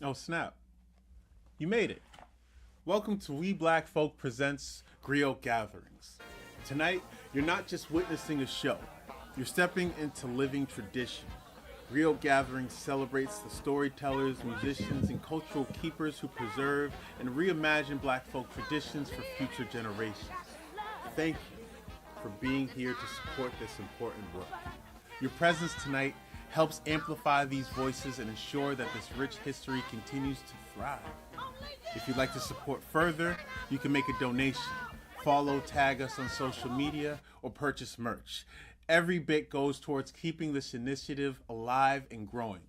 Oh, snap. You made it. Welcome to We Black Folk Presents Griot Gatherings. Tonight, you're not just witnessing a show, you're stepping into living tradition. Griot Gatherings celebrates the storytellers, musicians, and cultural keepers who preserve and reimagine black folk traditions for future generations. Thank you for being here to support this important work. Your presence tonight helps amplify these voices and ensure that this rich history continues to thrive. If you'd like to support further, you can make a donation, follow, tag us on social media, or purchase merch. Every bit goes towards keeping this initiative alive and growing.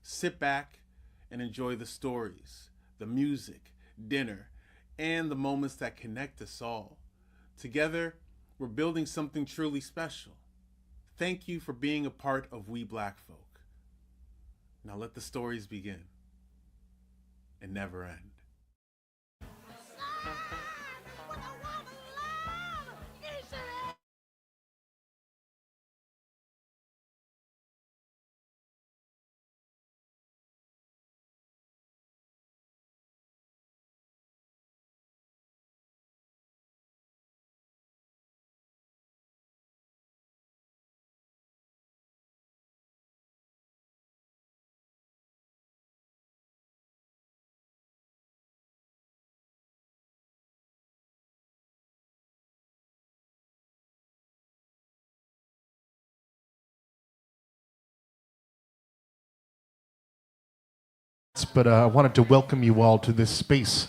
Sit back and enjoy the stories, the music, dinner, and the moments that connect us all. Together, we're building something truly special. Thank you for being a part of We Black Folk. Now let the stories begin and never end. But I wanted to welcome you all to this space.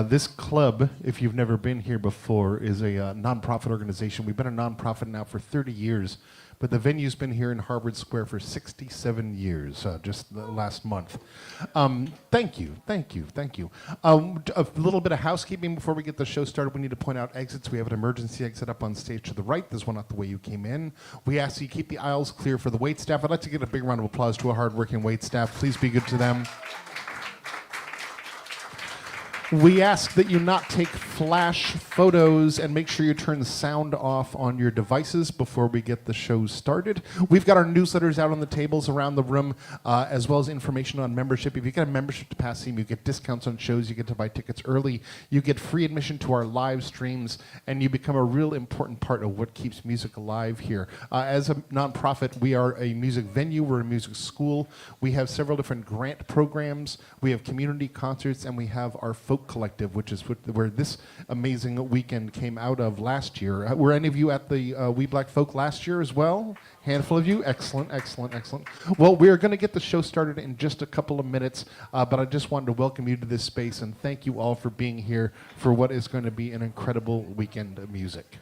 This club, if you've never been here before, is a nonprofit organization. We've been a nonprofit now for 30 years, but the venue's been here in Harvard Square for 67 years, just the last month. Thank you, thank you, thank you. A little bit of housekeeping before we get the show started. We need to point out exits. We have an emergency exit up on stage to the right. There's one out the way you came in. We ask you keep the aisles clear for the wait staff. I'd like to give a big round of applause to a hardworking wait staff. Please be good to them. We ask that you not take flash photos and make sure you turn the sound off on your devices before we get the show started. We've got our newsletters out on the tables around the room, as well as information on membership. If you get a membership to Passim, you get discounts on shows, you get to buy tickets early, you get free admission to our live streams, and you become a real important part of what keeps music alive here. As a nonprofit, we are a music venue, we're a music school. We have several different grant programs, we have community concerts, and we have our folk collective, which is where this amazing weekend came out of last year. Were any of you at the We Black Folk last year as well? Handful of you. Excellent, excellent, excellent. Well, we're going to get the show started in just a couple of minutes, but I just wanted to welcome you to this space and thank you all for being here for what is going to be an incredible weekend of music.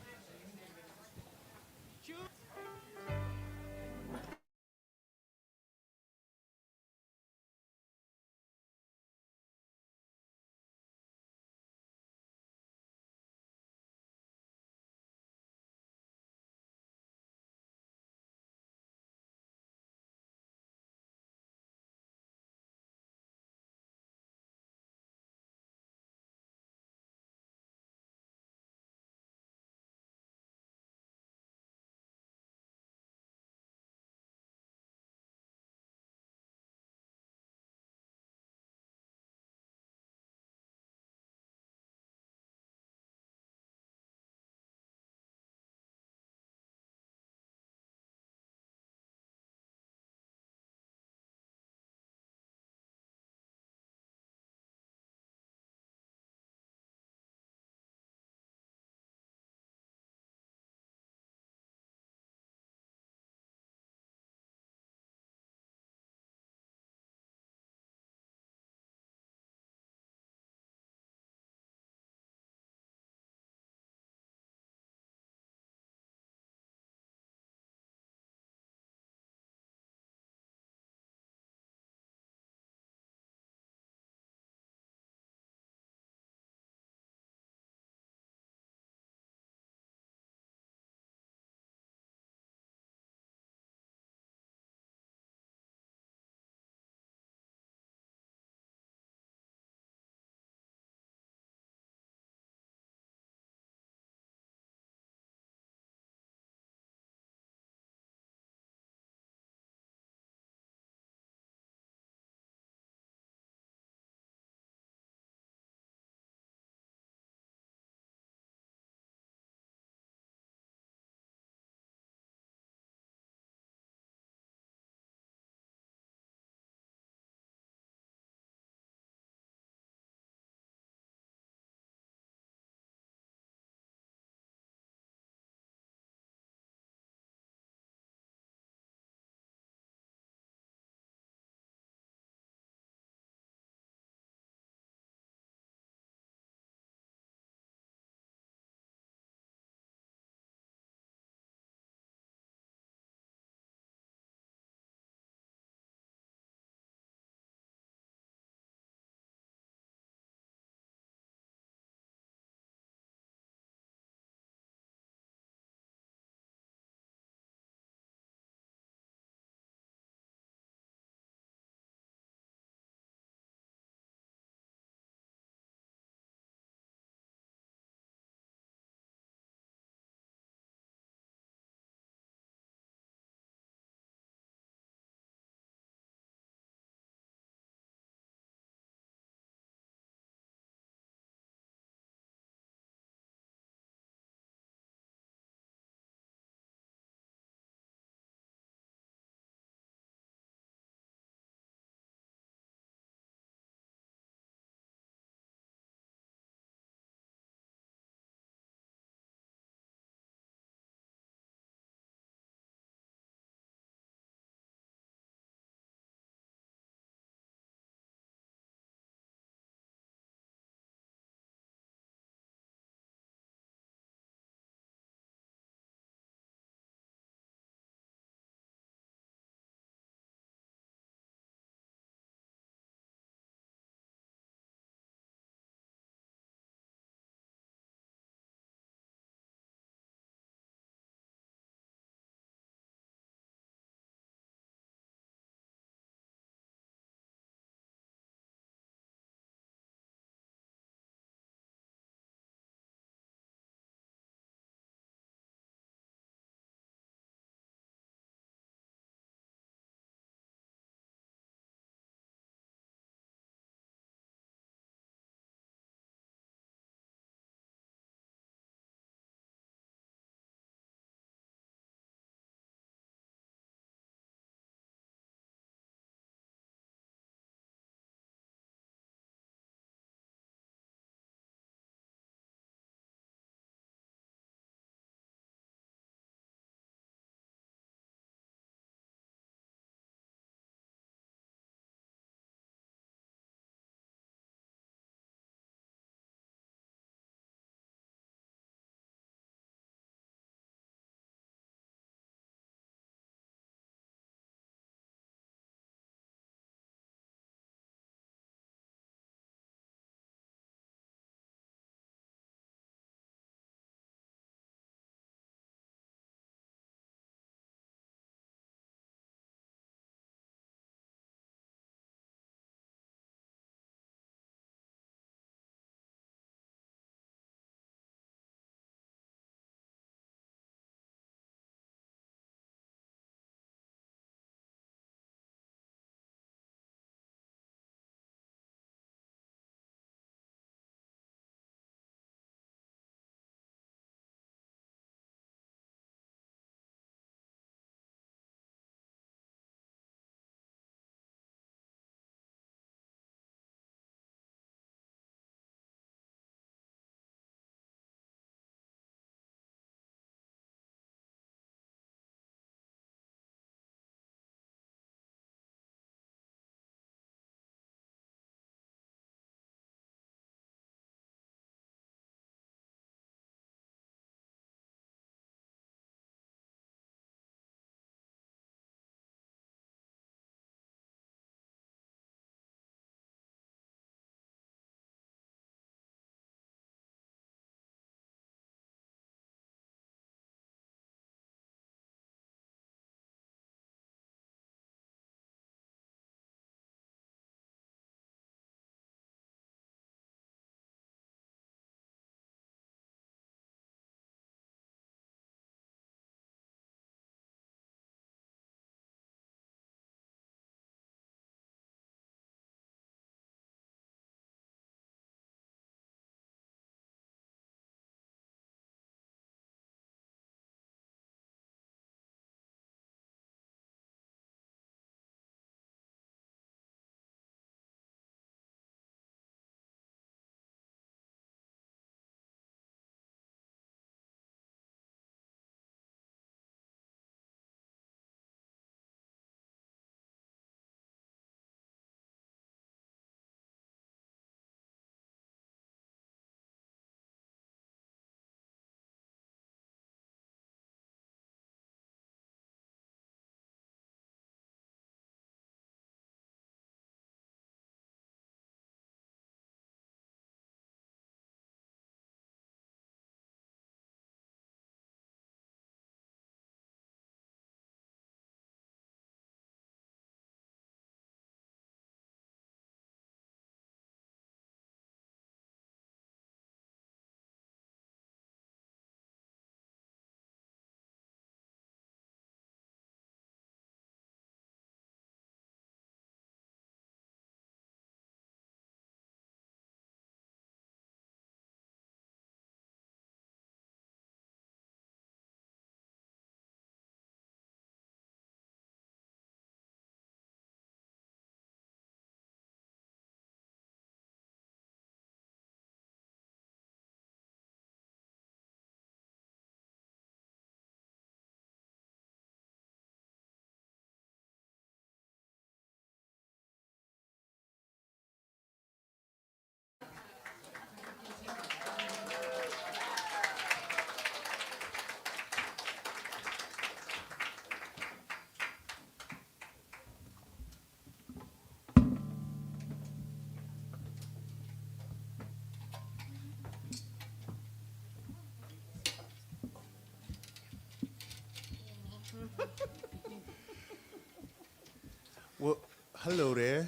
Hello there.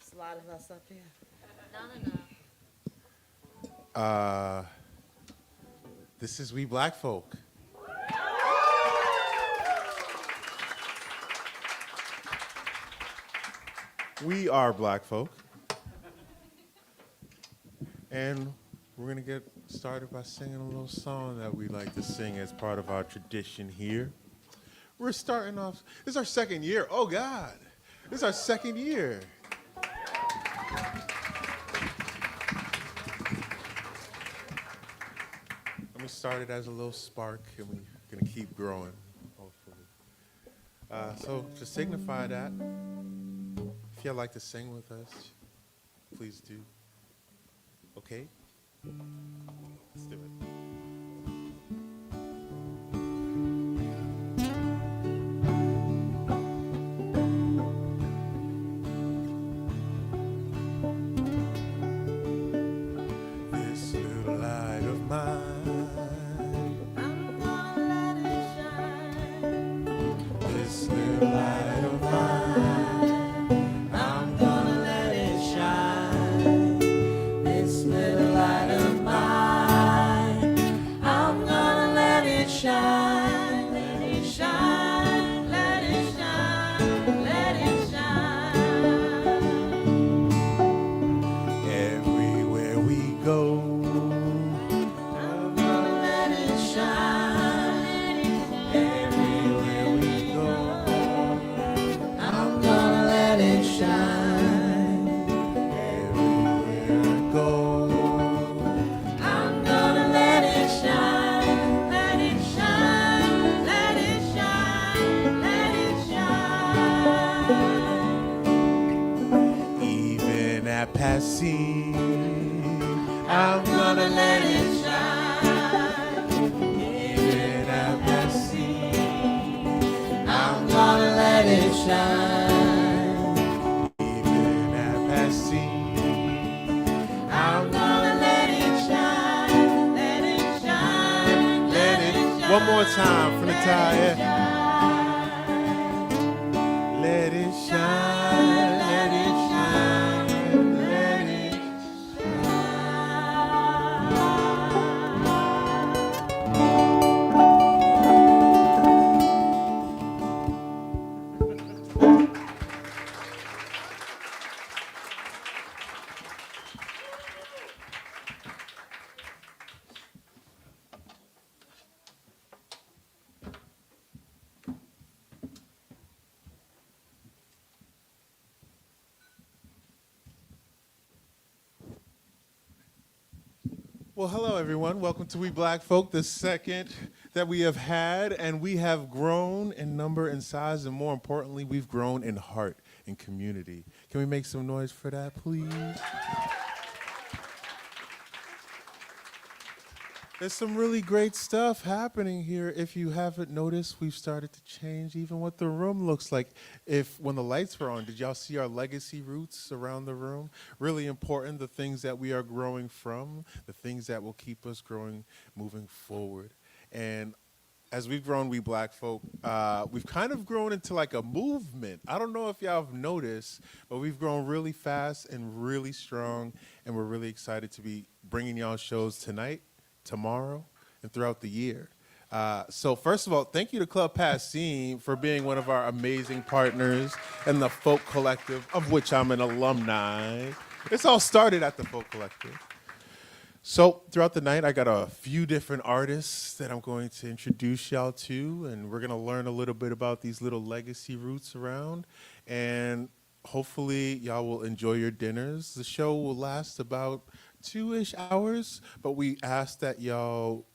It's a lot of us up here. Uh, this is We Black Folk. We are black folk. And we're going to get started by singing a little song that we like to sing as part of our tradition here. We're starting off, this is our second year. Oh, God. This is our second year. And we started as a little spark, and we're going to keep growing, hopefully. So to signify that, if you'd like to sing with us, please do. Okay? Let's do it. This little light of mine, I'm gonna let it shine. this little light of mine, I'm gonna let it shine. This little light of mine. I'm gonna let it shine. Let it shine. Let it shine. Let it shine. everywhere we go, I'm gonna let it shine. everywhere we go, I'm gonna let it shine. everywhere I go. I'm gonna let it shine. Let it shine. Let it shine. Let it shine. Even at passing, I'm gonna let it shine. even at passing, I'm gonna let it shine. even at passing, I'm gonna let it shine. Let it shine. let it. One more time from the tie. Let it shine, let it shine, let it. Well, hello everyone. Welcome to We Black Folk, the second that we have had, and we have grown in number and size, and more importantly, we've grown in heart and community. Can we make some noise for that, please? There's some really great stuff happening here. If you haven't noticed, we've started to change even what the room looks like. When the lights were on, did y'all see our legacy roots around the room? Really important, the things that we are growing from, the things that will keep us growing, moving forward. And as we've grown, We Black Folk, we've kind of grown into like a movement. I don't know if y'all have noticed, but we've grown really fast and really strong, and we're really excited to be bringing y'all shows tonight, tomorrow, and throughout the year. So first of all, thank you to Club Passine for being one of our amazing partners and the Folk Collective, of which I'm an alumni. It's all started at the Folk Collective. So throughout the night, I got a few different artists that I'm going to introduce y'all to, and we're going to learn a little bit about these little legacy roots around, and hopefully y'all will enjoy your dinners. The show will last about 2-ish hours, but we ask that y'all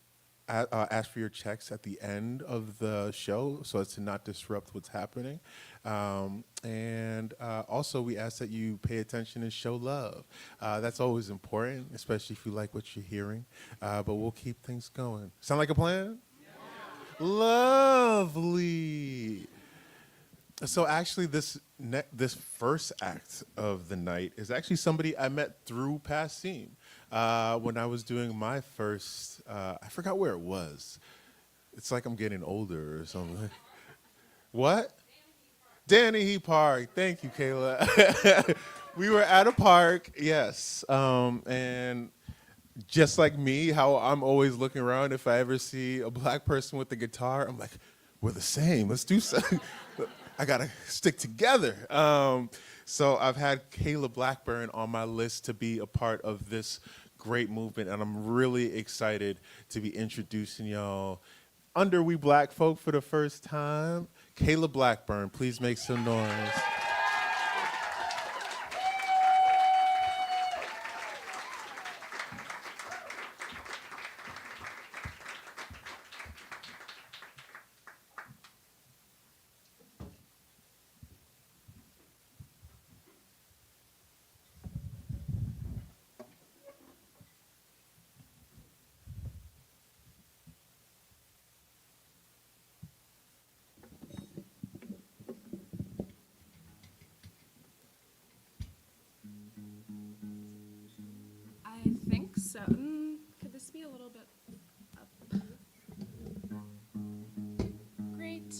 ask for your checks at the end of the show so as to not disrupt what's happening. And also, we ask that you pay attention and show love. That's always important, especially if you like what you're hearing. But we'll keep things going. Sound like a plan? Yeah. Lovely. So actually, this first act of the night is actually somebody I met through Passim when I was doing my first. I forgot where it was. It's like I'm getting older or something. What? Danny Park. Thank you, Kayla. We were at a park, yes. And just like me, how I'm always looking around if I ever see a black person with a guitar, I'm like, we're the same. Let's do something. I gotta stick together. So I've had Kayla Blackburn on my list to be a part of this great movement, and I'm really excited to be introducing y'all under We Black Folk for the first time. Kayla Blackburn, please make some noise. I think so. Could this be a little bit up? Great.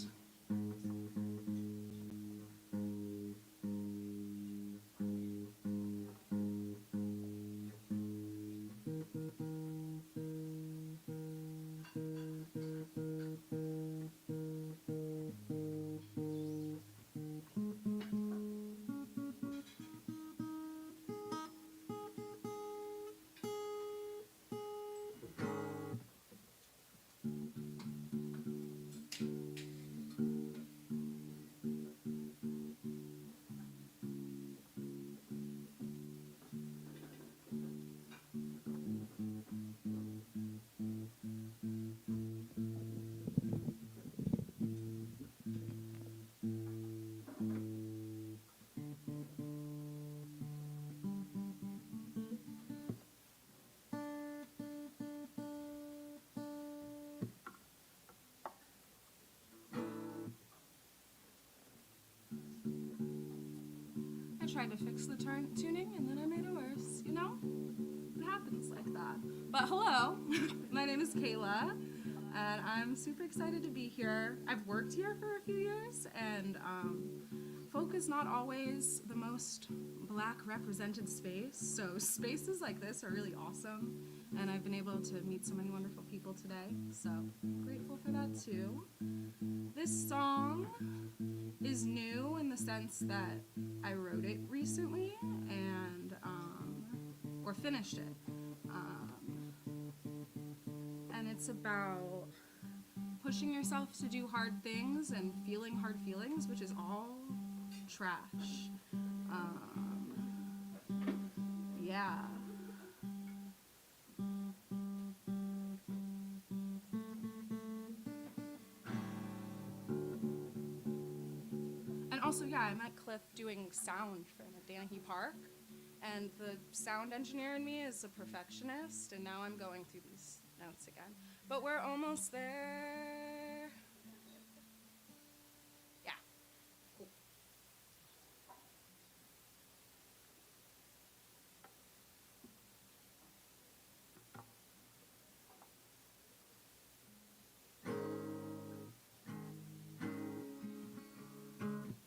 I tried to fix the tuning and then I made it worse, you know? It happens like that. But hello, my name is Kayla, and I'm super excited to be here. I've worked here for a few years, and folk is not always the most black represented space, so spaces like this are really awesome, and I've been able to meet so many wonderful people today, so I'm grateful for that too. This song is new in the sense that I wrote it recently and or finished it, and it's about pushing yourself to do hard things and feeling hard feelings, which is all trash. Yeah. And also, yeah, I met Cliff doing sound for Danahy Park, and the sound engineer in me is a perfectionist, and now I'm going through these notes again. But we're almost there. Yeah. Cool.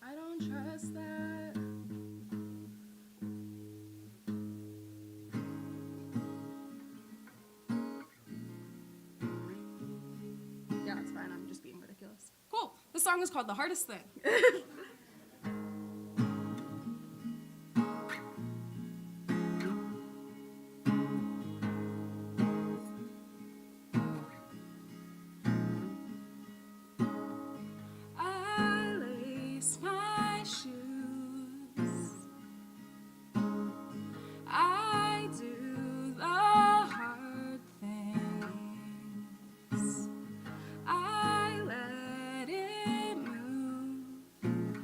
I don't trust that. Yeah, it's fine. I'm just being ridiculous. Cool. The song is called The Hardest Thing. I lace my shoes. I do the hard things. I let it move.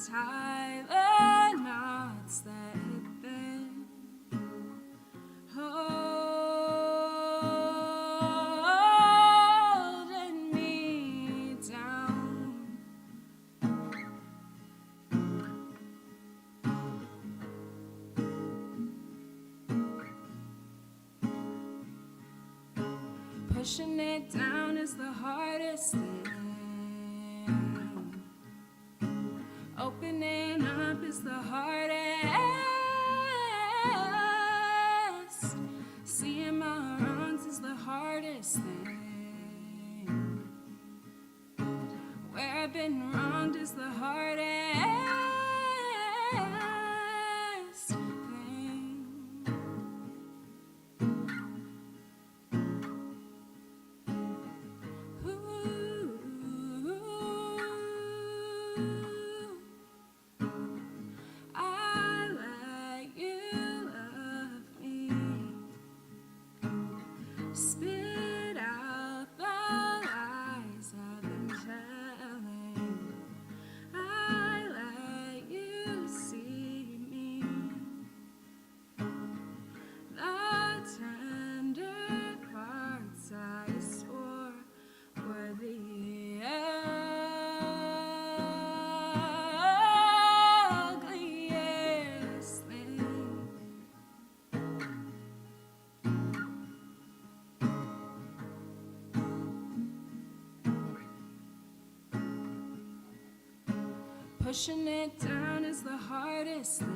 tie the knots that had been holding me down. Pushing it down is the hardest thing. Opening up is the hardest. Seeing my wrongs is the hardest thing. Where I've been wronged is the hardest thing. I let you love me. Spit out the lies I've been telling. I let you see me. The tender parts I swore were the ugliest thing. Pushing it down is the hardest thing.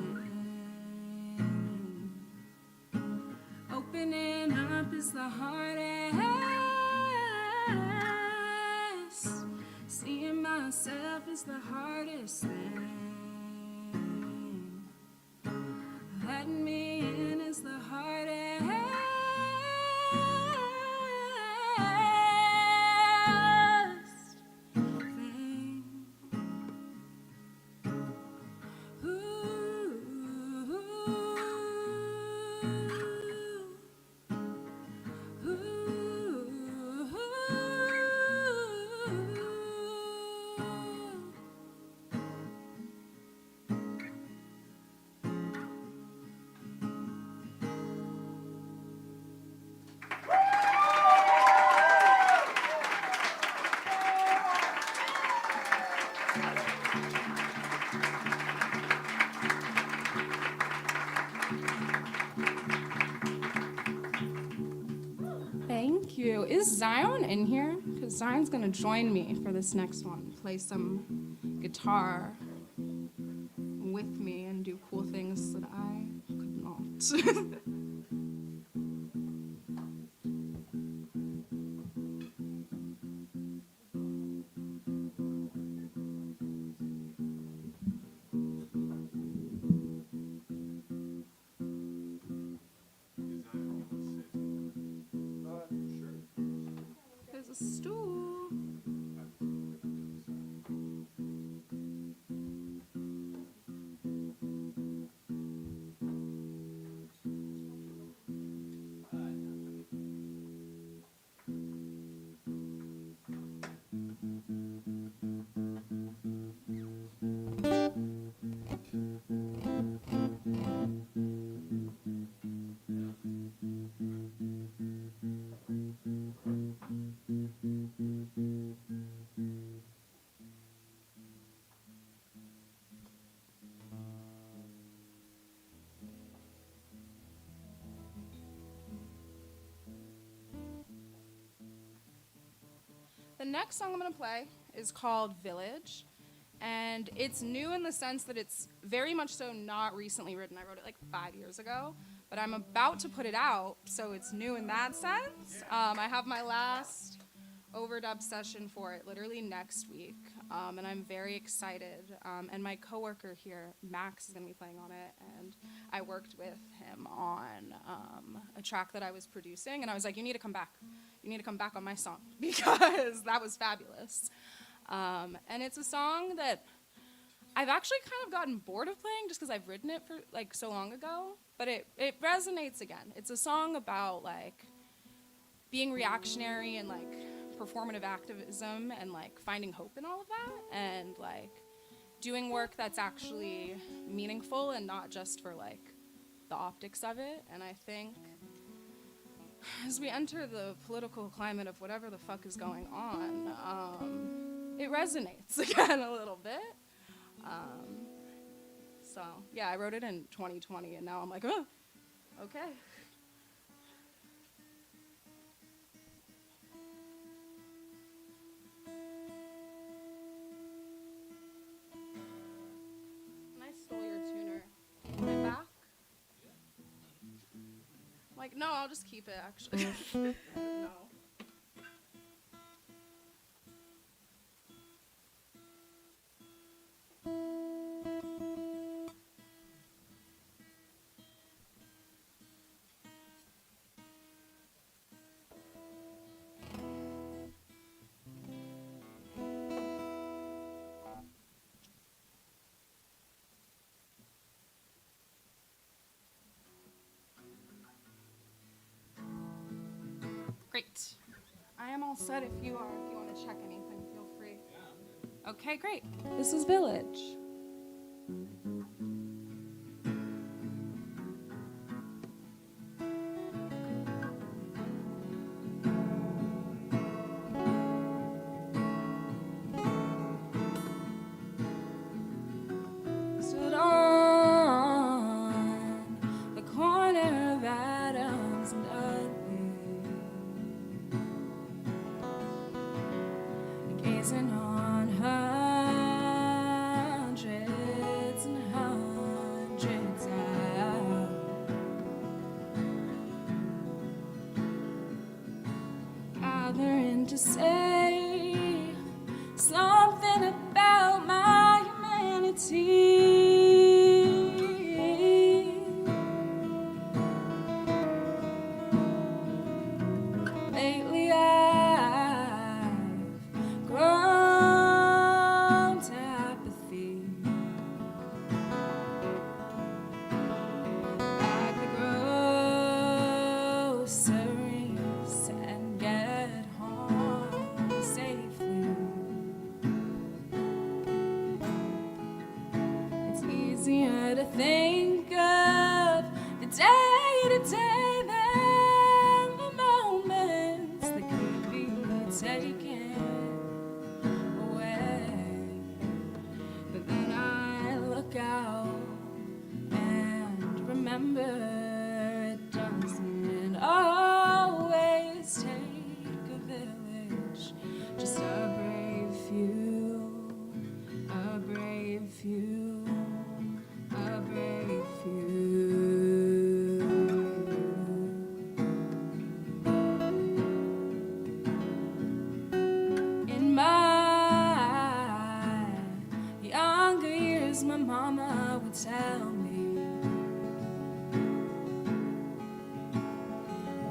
Opening up is the hardest. Seeing myself is the hardest thing. Letting me in is the hardest thing. Thank you. Is Zion in here? Because Zion's gonna join me for this next one, play some guitar with me and do cool things that I could not. There's a stool. The next song I'm going to play is called Village, and it's new in the sense that it's very much so not recently written. I wrote it like 5 years ago, but I'm about to put it out, so it's new in that sense. I have my last overdub session for it literally next week, and I'm very excited. And my coworker here, Max, is going to be playing on it, and I worked with him on a track that I was producing, and I was like, you need to come back. You need to come back on my song, because that was fabulous. And it's a song that I've actually kind of gotten bored of playing just because I've written it for like so long ago, but it resonates again. It's a song about like being reactionary and like performative activism and like finding hope in all of that, and like doing work that's actually meaningful and not just for like the optics of it. And I think as we enter the political climate of whatever the fuck is going on, it resonates again a little bit. So yeah, I wrote it in 2020 and now I'm like, oh, okay. I stole your tuner. Put it back? Like, no, I'll just keep it, actually. No. Great. I am all set if you are. If you want to check anything, feel free. Yeah. Okay, great. This is Village. Stood on the corner of Adams and gazing on hundreds and hundreds out, gathering to say something about my humanity. Lately grown to apathy, like the groceries and get home safely. It's easier to think of the day-to-day than the moments that could be taken away. But then I look out and remember it doesn't always take a village, just a brave few, a brave few, a brave few. In my younger years, my mama would tell me,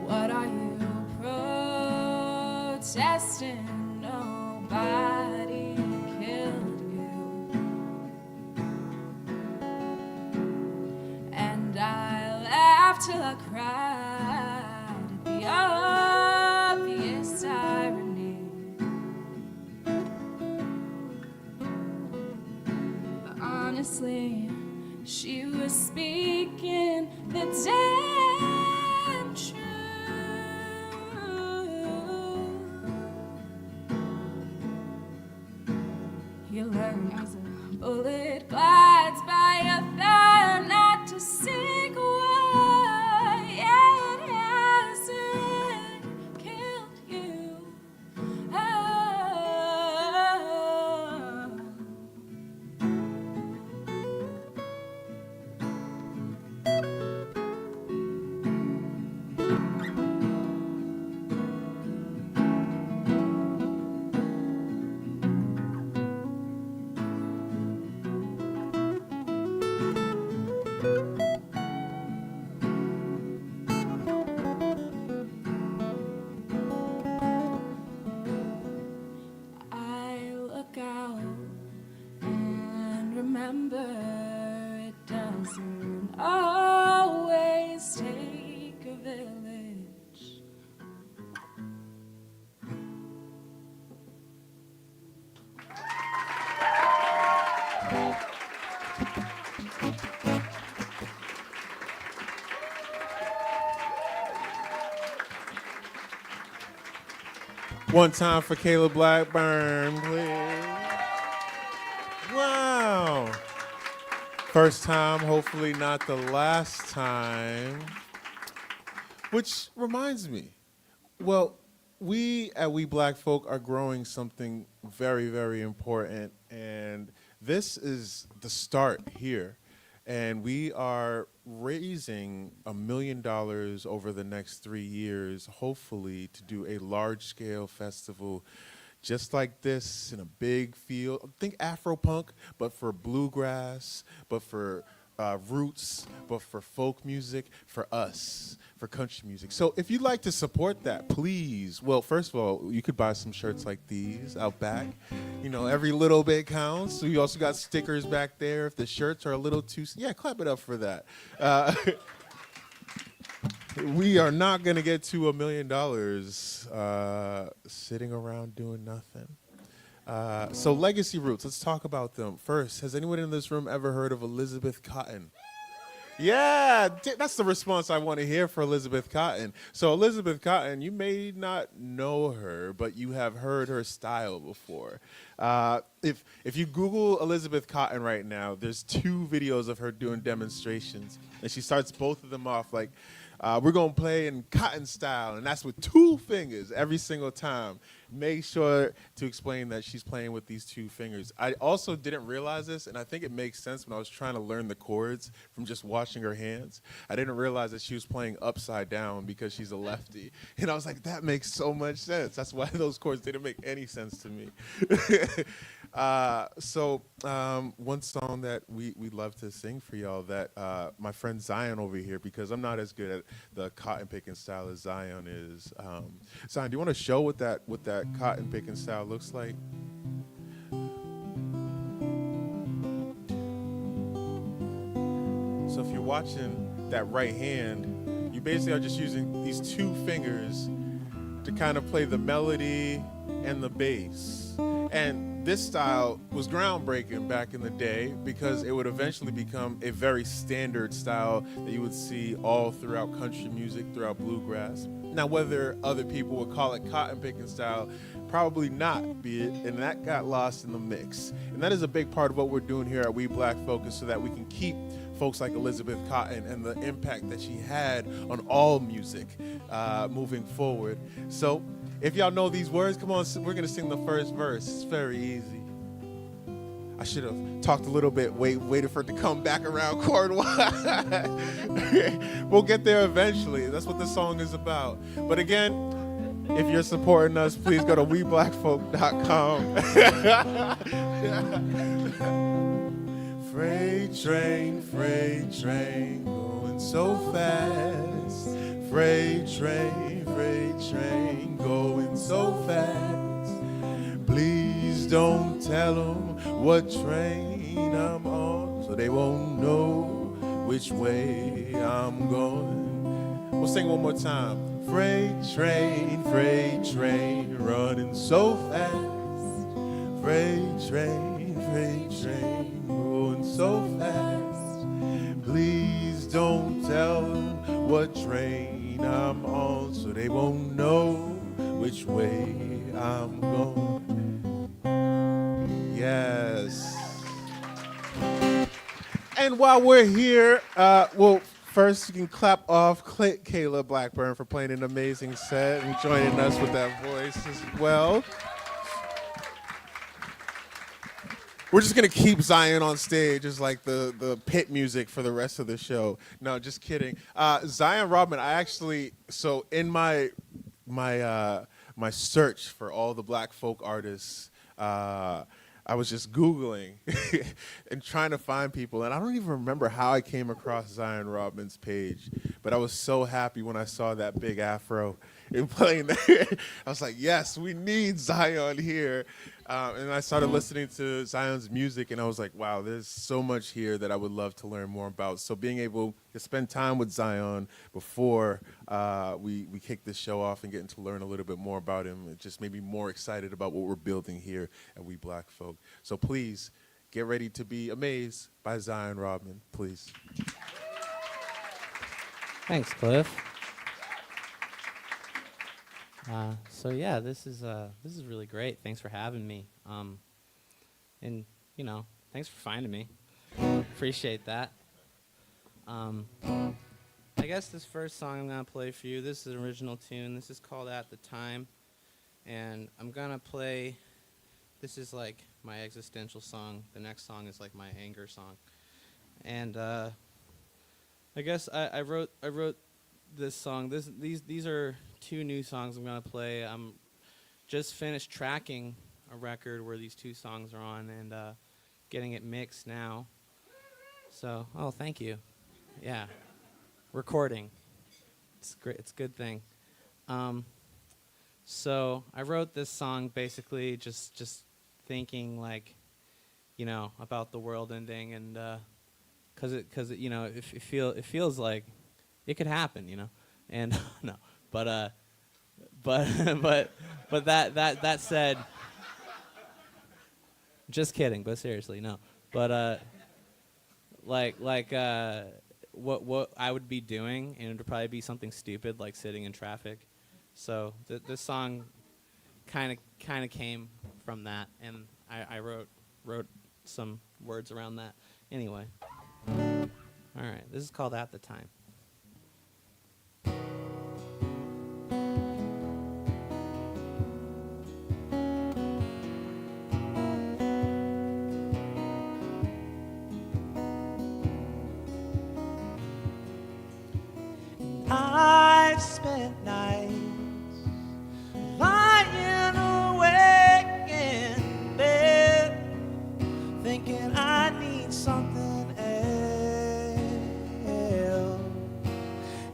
what are you protesting? Nobody killed you. And I laughed till I cried at the obvious irony. But honestly, she was speaking the damn truth. You learn as a bullet glides by your thigh not to sink why it hasn't killed you. Oh. I look out and remember it doesn't always take a village. One time for Kayla Blackburn, please. Wow. First time, hopefully not the last time. Which reminds me, well, we at We Black Folk are growing something very, very important, and this is the start here. And we are raising $1 million over the next 3 years, hopefully, to do a large-scale festival just like this in a big field. Think Afropunk, but for bluegrass, but for roots, but for folk music, for us, for country music. So if you'd like to support that, please. Well, first of all, you could buy some shirts like these out back. You know, every little bit counts. So you also got stickers back there. If the shirts are a little too, yeah, clap it up for that. We are not going to get to $1 million sitting around doing nothing. So legacy roots, let's talk about them. First, has anyone in this room ever heard of Elizabeth Cotton? Yeah, that's the response I want to hear for Elizabeth Cotton. So Elizabeth Cotton, you may not know her, but you have heard her style before. If you Google Elizabeth Cotton right now, there's 2 videos of her doing demonstrations, and she starts both of them off like, we're going to play in Cotton style, and that's with 2 fingers every single time. Make sure to explain that she's playing with these 2 fingers. I also didn't realize this, and I think it makes sense when I was trying to learn the chords from just watching her hands. I didn't realize that she was playing upside down because she's a lefty. And I was like, that makes so much sense. That's why those chords didn't make any sense to me. One song that we love to sing for y'all that my friend Zion over here, because I'm not as good at the cotton picking style as Zion is. Zion, do you want to show what that cotton picking style looks like? So if you're watching that right hand, you basically are just using these 2 fingers to kind of play the melody and the bass. And this style was groundbreaking back in the day because it would eventually become a very standard style that you would see all throughout country music, throughout bluegrass. Now, whether other people would call it cotton picking style, probably not, and that got lost in the mix. And that is a big part of what we're doing here at We Black Focus, so that we can keep folks like Elizabeth Cotton and the impact that she had on all music moving forward. So if y'all know these words, come on, we're going to sing the first verse. It's very easy. I should have talked a little bit, waited for it to come back around chord-wise. We'll get there eventually. That's what this song is about. But again, if you're supporting us, please go to weblackfolk.com. Freight train, going so fast. Freight train, going so fast. Please don't tell them what train I'm on, so they won't know which way I'm going. We'll sing one more time. Freight train, running so fast. Freight train, going so fast. Please don't tell them what train I'm on, so they won't know which way I'm going. Yes. And while we're here, first you can clap off Kayla Blackburn for playing an amazing set and joining us with that voice as well. We're just going to keep Zion on stage as like the pit music for the rest of the show. No, just kidding. Zion Rodman, so in my search for all the black folk artists, I was just Googling and trying to find people, and I don't even remember how I came across Zion Rodman's page, but I was so happy when I saw that big afro and playing there. I was like, yes, we need Zion here. And I started listening to Zion's music, and I was like, wow, there's so much here that I would love to learn more about. So being able to spend time with Zion before we kick this show off and getting to learn a little bit more about him, it just made me more excited about what we're building here at We Black Folk. So please, get ready to be amazed by Zion Rodman, please. Thanks, Cliff. So yeah, this is really great. Thanks for having me. And thanks for finding me. Appreciate that. I guess this first song I'm gonna play for you. This is an original tune. This is called "At the Time," and I'm gonna play. This is like my existential song. The next song is like my anger song, and I guess I wrote this song. These are two new songs I'm gonna play. I'm just finished tracking a record where these two songs are on and getting it mixed now. So, thank you. Yeah, recording. It's great. It's a good thing. So I wrote this song basically just thinking about the world ending and because it feels like it could happen, and no, but that said, just kidding, but seriously, no, but what I would be doing, and it would probably be something stupid like sitting in traffic. So this song kind of came from that, and I wrote some words around that. Anyway, all right, this is called "At the Time." I've spent nights lying awake in bed, thinking I need something else.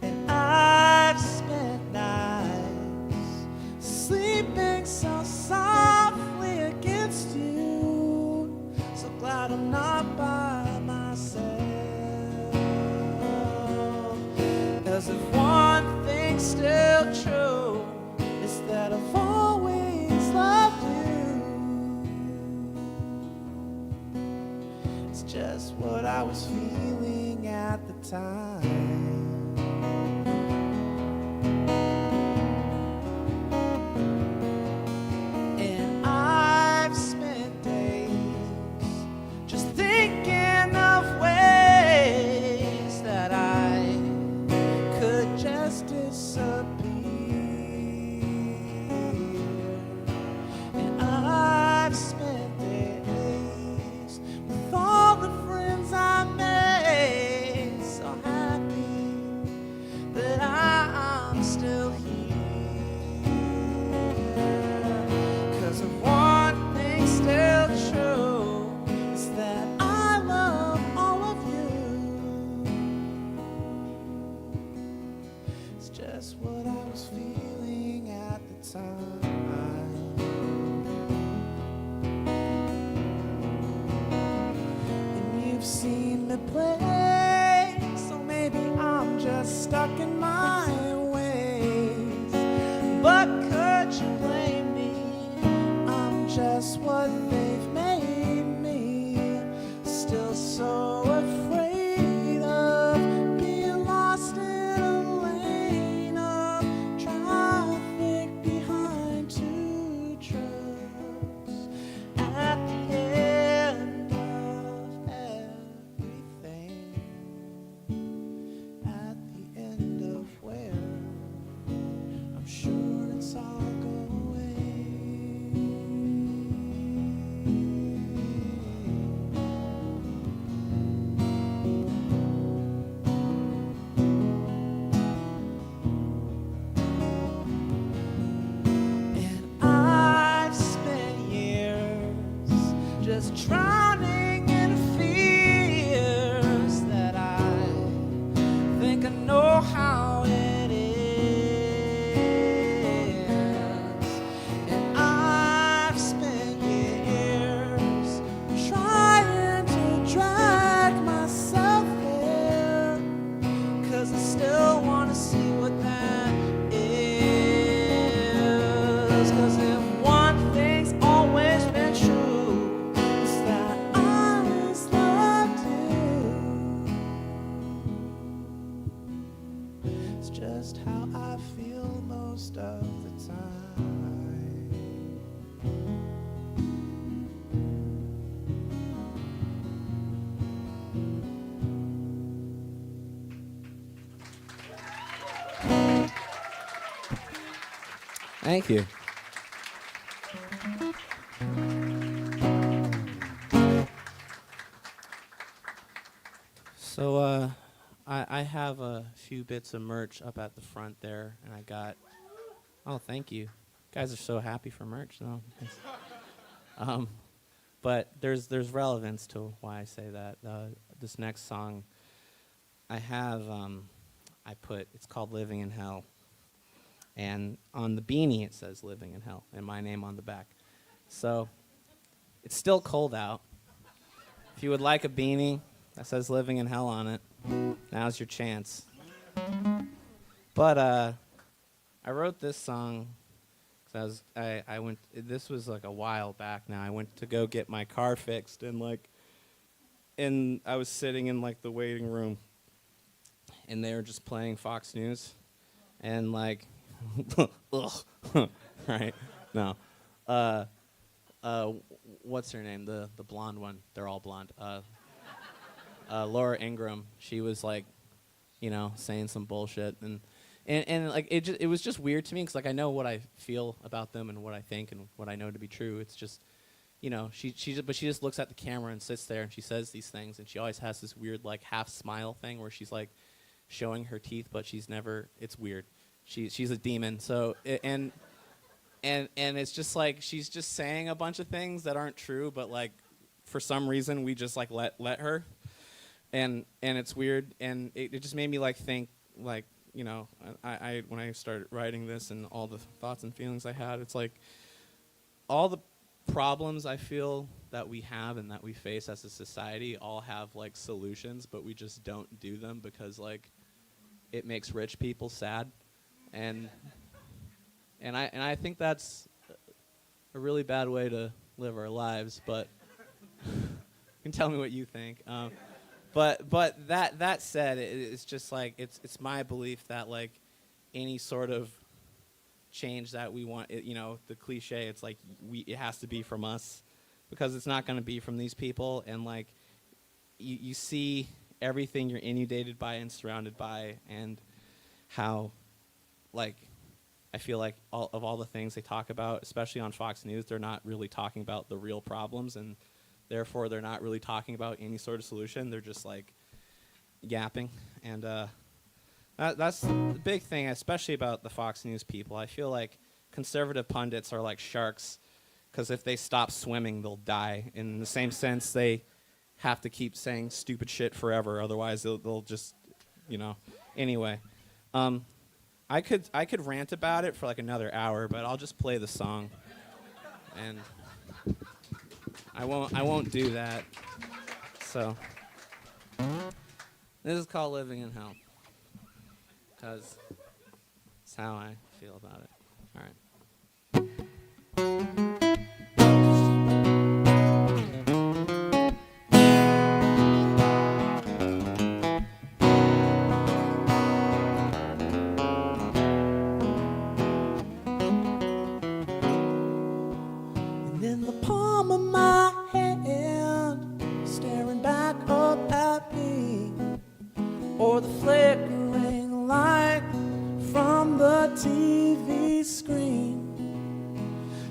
And I've spent nights sleeping so softly against you. So glad I'm not by myself. 'Cause if one thing's still true, it's that I've always loved you. It's just what I was feeling at the time. And I've spent days just thinking of ways that I could just disappear. And I've spent days with all the friends I made, so happy that I'm still here. 'Cause if one thing's still true, it's that I love all of you. It's just what I was feeling at the time. And you've seen me play, so maybe I'm just stuck in my ways. But could you blame me? I'm just what they've made me. Still so afraid of being lost in a lane of traffic behind two trucks. At the end of everything, at the end of where Thank you. So I have a few bits of merch up at the front there, and I got. Oh, thank you. Guys are so happy for merch. No. But there's relevance to why I say that. This next song, I have it's called "Living in Hell," and on the beanie it says "Living in Hell" and my name on the back. So it's still cold out. If you would like a beanie that says "Living in Hell" on it, now's your chance. But I wrote this song. I went. This was like a while back now. I went to go get my car fixed, and I was sitting in like the waiting room, and they were just playing Fox News, and like, ugh, right? No, what's her name? The blonde one. They're all blonde. Laura Ingraham. She was like, saying some bullshit and like it was just weird to me because like I know what I feel about them and what I think and what I know to be true. It's just, she just looks at the camera and sits there and she says these things and she always has this weird like half smile thing where she's like showing her teeth but she's never. It's weird. She's a demon. So and it's just like she's just saying a bunch of things that aren't true, but like for some reason we just like let her, and it's weird and it just made me like think like. I when I started writing this and all the thoughts and feelings I had, it's like all the problems I feel that we have and that we face as a society all have like solutions, but we just don't do them because like it makes rich people sad, and I think that's a really bad way to live our lives. But you can tell me what you think. But that said, it's just like it's my belief that like any sort of change that we want, the cliche, it's like it has to be from us because it's not going to be from these people. And like you see everything you're inundated by and surrounded by, and how like I feel like all the things they talk about, especially on Fox News, they're not really talking about the real problems, and therefore they're not really talking about any sort of solution. They're just like yapping, and that's the big thing, especially about the Fox News people. I feel like conservative pundits are like sharks, because if they stop swimming, they'll die. In the same sense, they have to keep saying stupid shit forever, otherwise they'll just, Anyway, I could rant about it for like another hour, but I'll just play the song, and I won't do that. So this is called "Living in Hell" because it's how I feel about it. All right. And in the palm of my hand, staring back up at me, or the flickering light from the TV screen.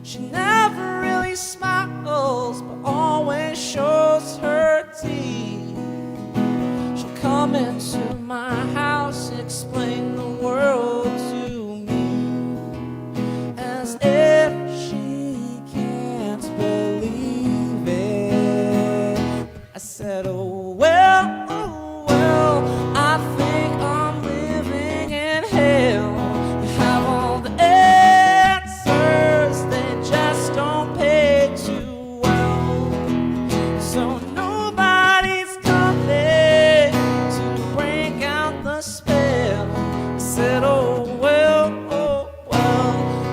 She never really smiles, but always shows her teeth. She'll come into my house, explain the world to me, as if she can't believe it. I said, oh well, I think I'm living in hell. You have all the answers, they just don't pay too well. So nobody's coming to break out the spell. I said, oh well,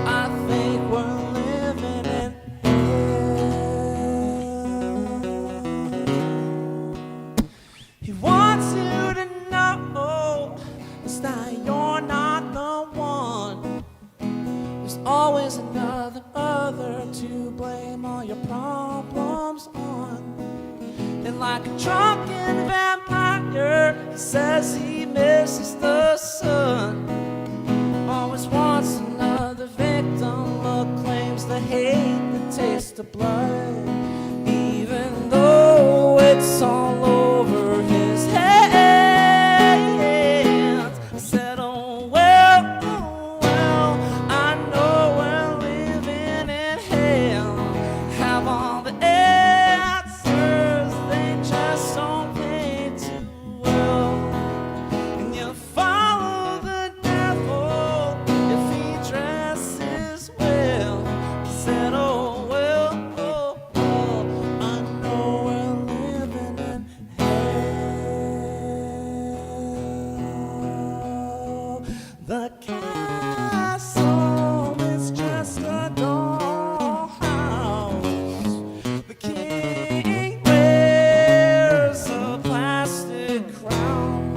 I think we're living in hell. He wants you to know it's that you're not the one. There's always another other to blame all your problems on. And like a drunken vampire, he says he misses the sun. Always wants another victim taste of blood, even though it's all over his hands. I said, oh well, I know we're living in hell. Have all the answers, they just don't pay too well. And you follow the devil if he dresses well. I said, oh well, I know we're living in hell. The castle is just a dollhouse. The king wears a plastic crown.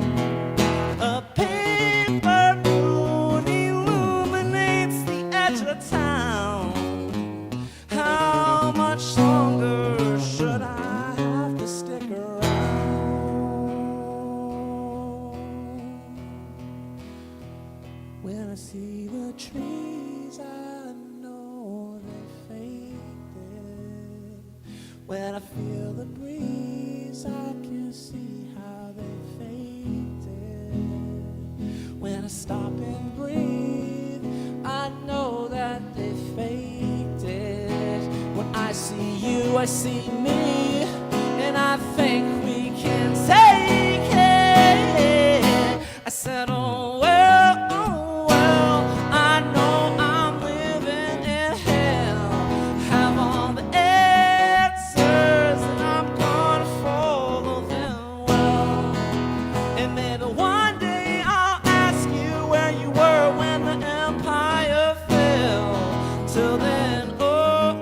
A paper moon illuminates the edge of town. How much longer should I have to stick around? When I see the trees, I know they faded. When I feel the breeze, I can see how they faded. When I stop and breathe, I know that they faded. When I see you, I see me, and I think we can take it. I said, oh well, I know I'm living in hell. Have all the answers, and I'm gonna follow them well. And maybe one day I'll ask you where you were when the empire fell. Till then, oh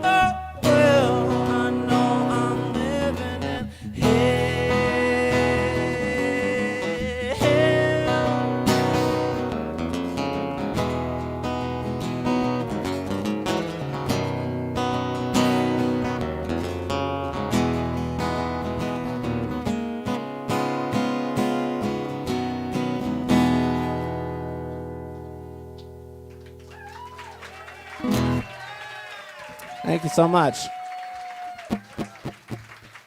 well, I know I'm living in hell. Thank you so much.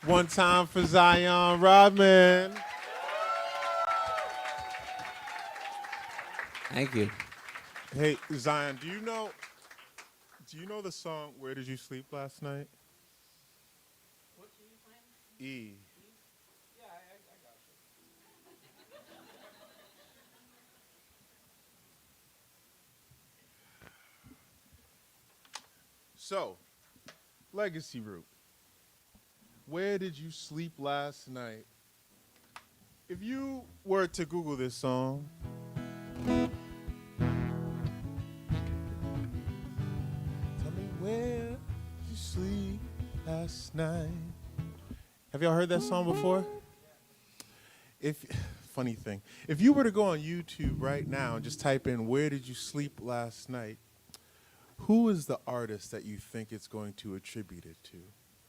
One time for Zion Rodman. Thank you. Hey, Zion, do you know the song Where Did You Sleep Last Night? What key are you playing? E. Yeah, I got you. So, Legacy Root. Where did you sleep last night? If you were to Google this song, tell me where did you sleep last night? Have y'all heard that song before? Funny thing, if you were to go on YouTube right now and just type in "Where did you sleep last night," who is the artist that you think it's going to attribute it to?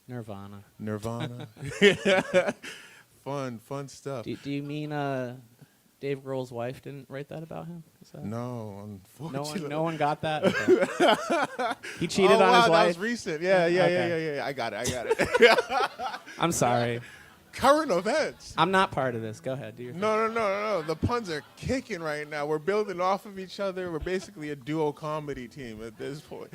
Nirvana. Nirvana. Fun stuff. Do you mean Dave Grohl's wife didn't write that about him? Is that No, unfortunately. no one got that? Okay. He cheated on his That wife? was recent. Yeah. Okay. I got it. I'm sorry. Current events. I'm not part of this. Go ahead. Do your thing. No. The puns are kicking right now. We're building off of each other. We're basically a duo comedy team at this point.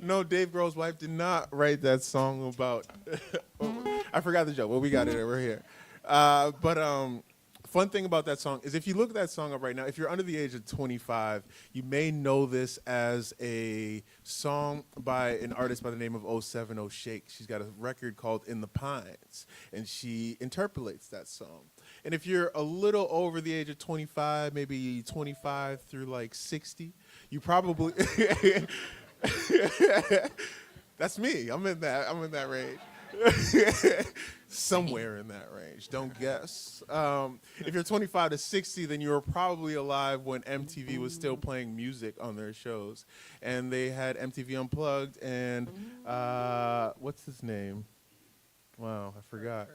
No, Dave Grohl's wife did not write that song about. I forgot the joke. Well, we got it. We're here. But fun thing about that song is if you look that song up right now, if you're under the age of 25, you may know this as a song by an artist by the name of 070 Shake. She's got a record called In the Pines, and she interpolates that song. And if you're a little over the age of 25, maybe 25 through like 60, you probably that's me. I'm in that range. Somewhere in that range. Don't guess. If you're 25 to 60, then you were probably alive when MTV was still playing music on their shows. And they had MTV Unplugged and what's his name? Wow, I forgot.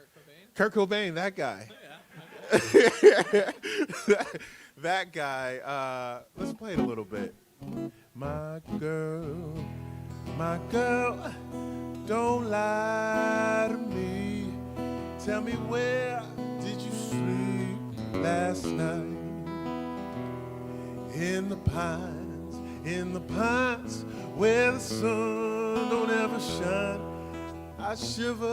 Kurt Cobain, that guy. That guy. Let's play it a little bit. My girl My girl, don't lie to me. Tell me, where did you sleep last night? In the pines, where the sun don't ever shine. I shiver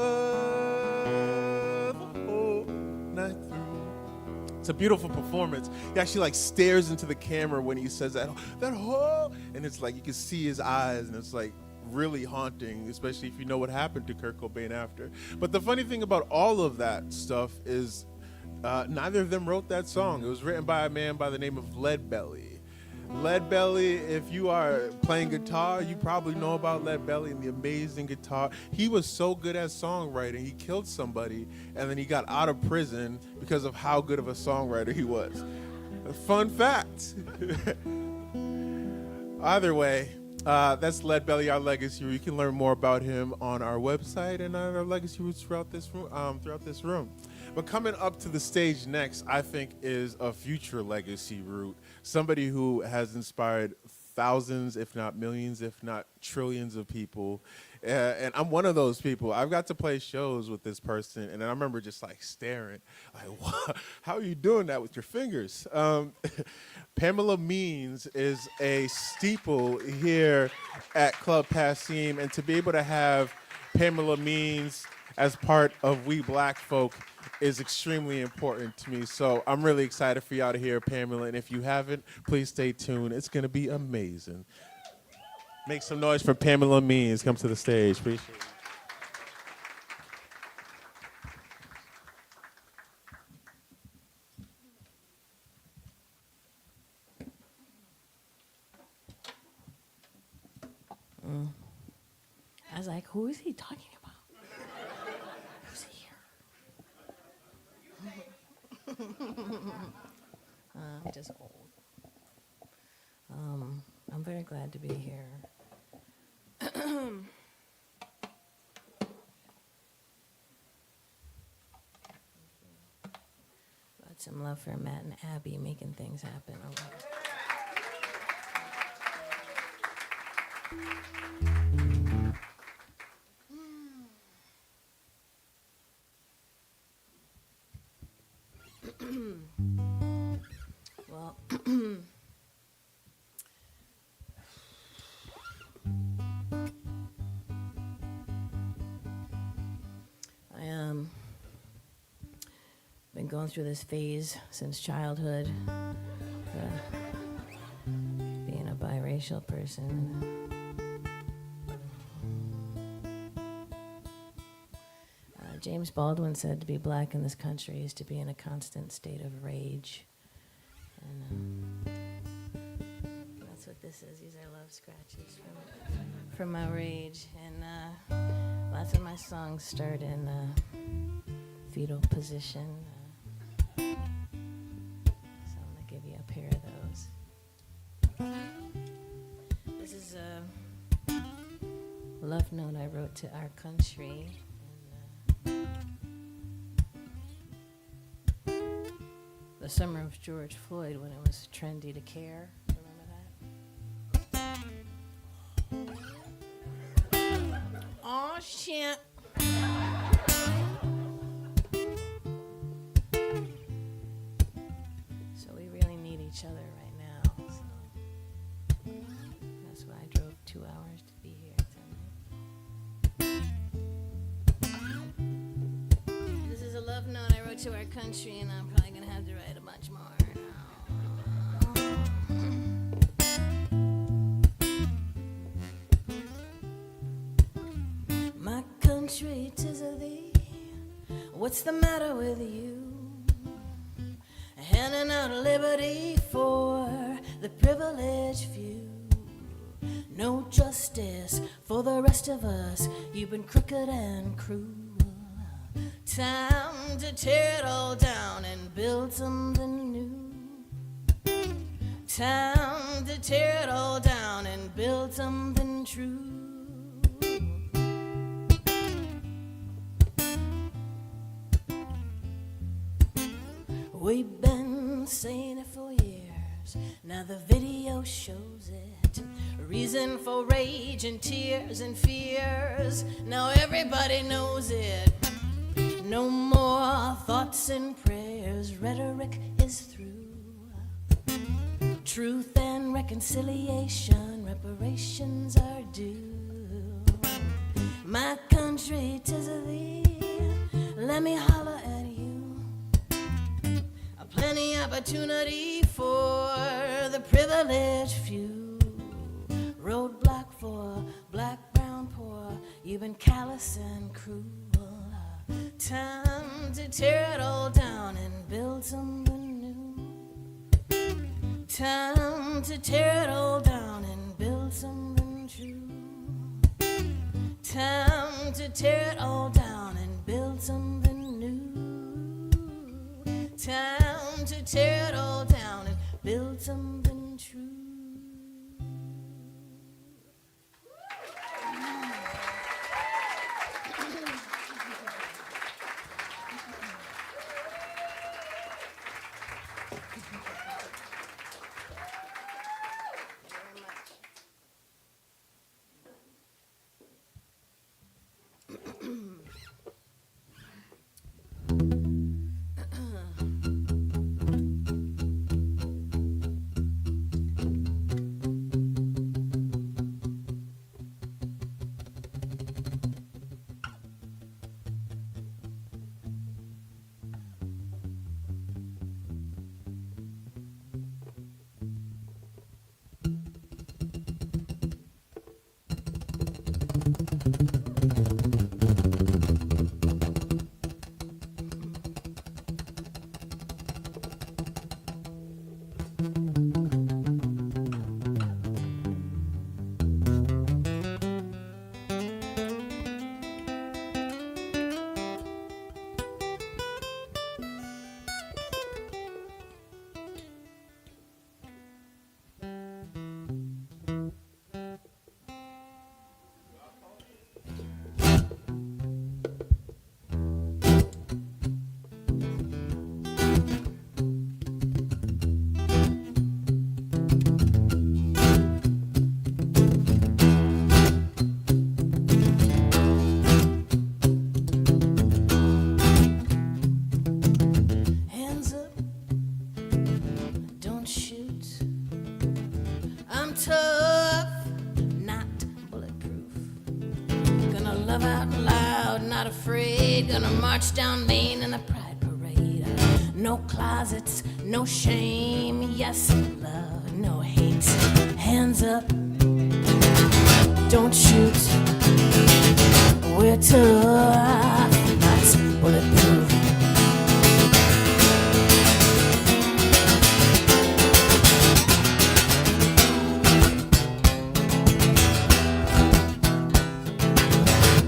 the whole night through. It's a beautiful performance. He actually like stares into the camera when he says that whole, and it's like you can see his eyes, and it's like really haunting, especially if you know what happened to Kurt Cobain after. But the funny thing about all of that stuff is neither of them wrote that song. It was written by a man by the name of Leadbelly. Leadbelly, if you are playing guitar, you probably know about Leadbelly and the amazing guitar. He was so good at songwriting, he killed somebody, and then he got out of prison because of how good of a songwriter he was. A fun fact. Either way, that's Leadbelly, our legacy. You can learn more about him on our website and on our legacy roots throughout this room. But coming up to the stage next, I think, is a future legacy root. Somebody who has inspired thousands, if not millions, if not trillions of people. And I'm one of those people. I've got to play shows with this person, and I remember just like staring, like, what? How are you doing that with your fingers? Pamela Means is a steeple here at Club Passim, and to be able to have Pamela Means as part of We Black Folk is extremely important to me. So I'm really excited for y'all to hear Pamela, and if you haven't, please stay tuned. It's gonna be amazing. Make some noise for Pamela Means. Come to the stage. Appreciate it. I was like, who is he talking about? Who's here? I'm just old. I'm very glad to be here. Got some love for Matt and Abby making things happen. Well, been going through this phase since childhood, being a biracial person. James Baldwin said to be black in this country is to be in a constant state of rage. And that's what this is. These are love scratches from my rage. And lots of my songs start in fetal position. So I'm going to give you a pair of those. This is a love note I wrote to our country. The summer of George Floyd, when it was trendy to care. Remember that? Oh shit. So we really need each other right now. So that's why I drove 2 hours to be here tonight. This is a love note I wrote to our country, and I'm probably gonna have to write a bunch more. My country, 'tis of thee. What's the matter with you? Handing out liberty for the privileged few. No justice for the rest of us. You've been crooked and cruel. Time to tear it all down and build something new. Time to tear it all down and build something true. We've been saying it for years. Now the video shows it. reason for rage and tears and fears. Now everybody knows it. No more thoughts and prayers. Rhetoric is through. Truth and reconciliation, reparations are due. My country, 'tis of thee, let me holler at you. Plenty opportunity for the privileged few. Roadblock for black, brown, poor. You've been callous and cruel. Time to tear it all down and build something new. Time to tear it all down and build something true. Time to tear it all down and build something new. Time to tear it all down and build something true. Gonna march down Main in a pride parade. No closets, no shame. Yes, love, no hate. Hands up, don't shoot. We're tough, not bulletproof.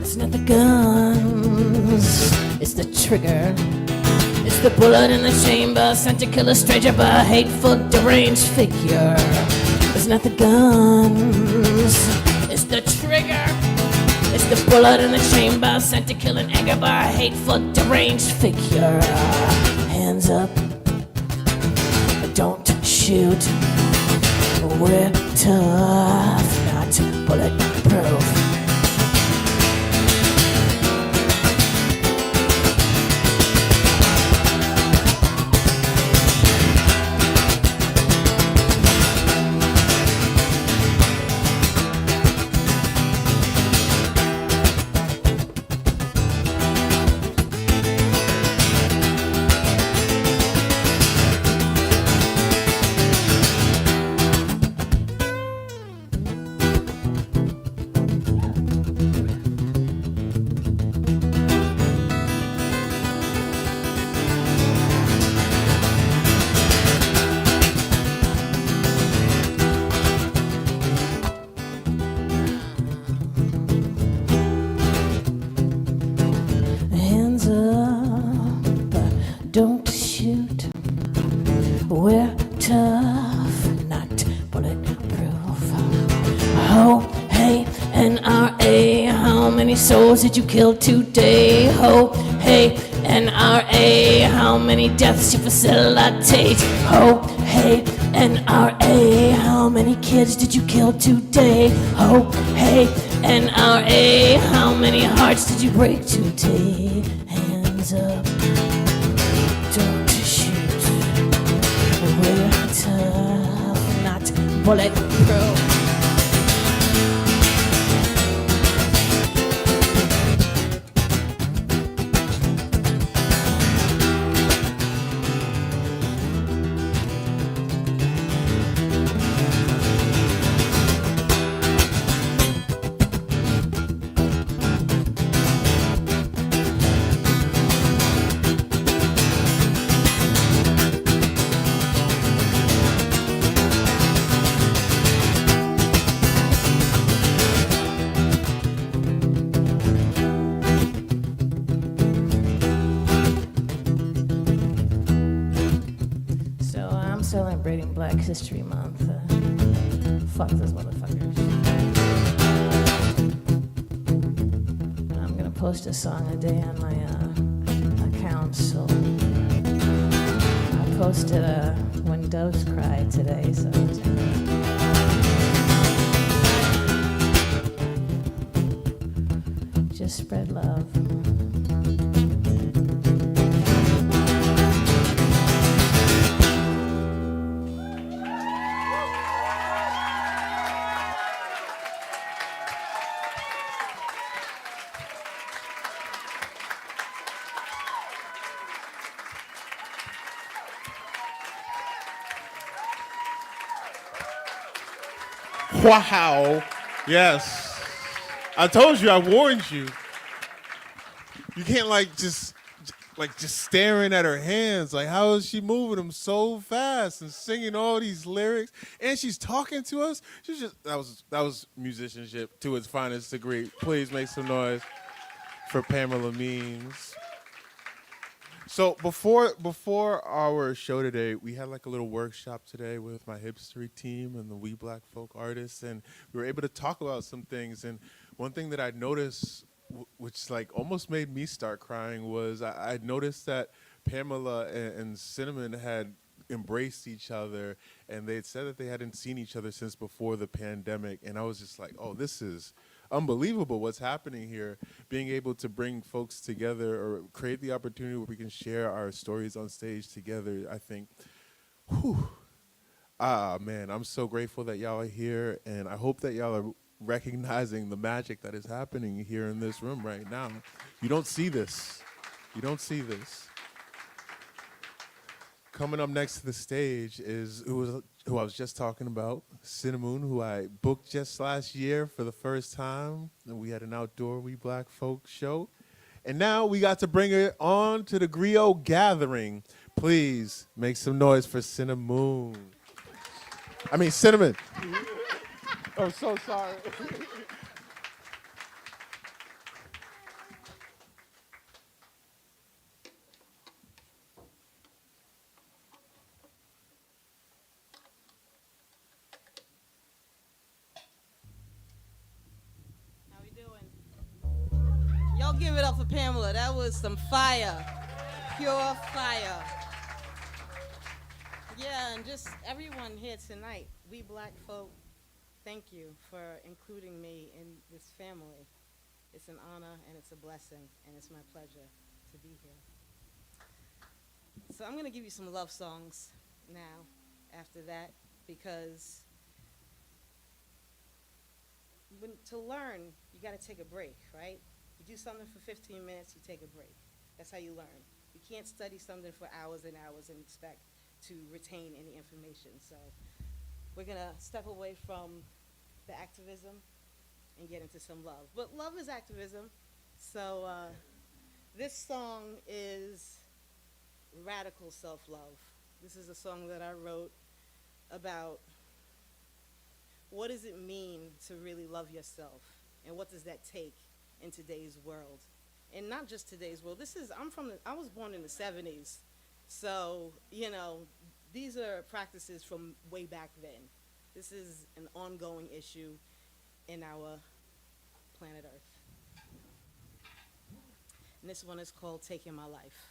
It's not the guns, it's the trigger. It's the bullet in the chamber sent to kill a stranger by a hateful, deranged figure. It's not the guns, it's the trigger. It's the bullet in the chamber sent to kill an anger by a hateful, deranged figure. Hands up, don't shoot. We're tough, not bulletproof. Don't shoot. We're tough, not bulletproof. Ho, hey, NRA. How many souls did you kill today? Ho, hey, NRA, how many deaths you facilitate? Oh, hey, NRA, how many kids did you kill today? Oh, hey, NRA, how many hearts did you break today? Hands up, don't shoot. We're tough, not bulletproof. Celebrating Black History Month. Fuck those motherfuckers. I'm gonna post a song a day on my account, so I posted When Doves Cry today, so just spread love. Wow. Yes. I told you, I warned you. You can't just staring at her hands. Like, how is she moving them so fast and singing all these lyrics? And she's talking to us. That was musicianship to its finest degree. Please make some noise for Pamela Means. So before our show today, we had like a little workshop today with my hipstery team and the We Black Folk artists, and we were able to talk about some things. And one thing that I noticed, which like almost made me start crying, was I noticed that Pamela and Cinnamon had embraced each other, and they had said that they hadn't seen each other since before the pandemic. And I was just like, oh, this is unbelievable what's happening here, being able to bring folks together or create the opportunity where we can share our stories on stage together. I think, man, I'm so grateful that y'all are here, and I hope that y'all are recognizing the magic that is happening here in this room right now. You don't see this. You don't see this. Coming up next to the stage is who I was just talking about, Cinnamon, who I booked just last year for the first time. And we had an outdoor We Black Folk show. And now we got to bring her on to the Griot gathering. Please make some noise for Cinnamon. Cinnamon. I'm so sorry. Y'all give it up for Pamela. That was some fire. Pure fire. Yeah, and just everyone here tonight, We Black Folk, thank you for including me in this family. It's an honor and it's a blessing, and it's my pleasure to be here. So I'm going to give you some love songs now after that, because to learn, you got to take a break, right? You do something for 15 minutes, you take a break. That's how you learn. You can't study something for hours and hours and expect to retain any information. So we're going to step away from the activism and get into some love. But love is activism. So this song is radical self-love. This is a song that I wrote about what does it mean to really love yourself, and what does that take in today's world, and not just today's world. I was born in the 70s, so these are practices from way back then. This is an ongoing issue in our planet Earth. And this one is called Taking My Life.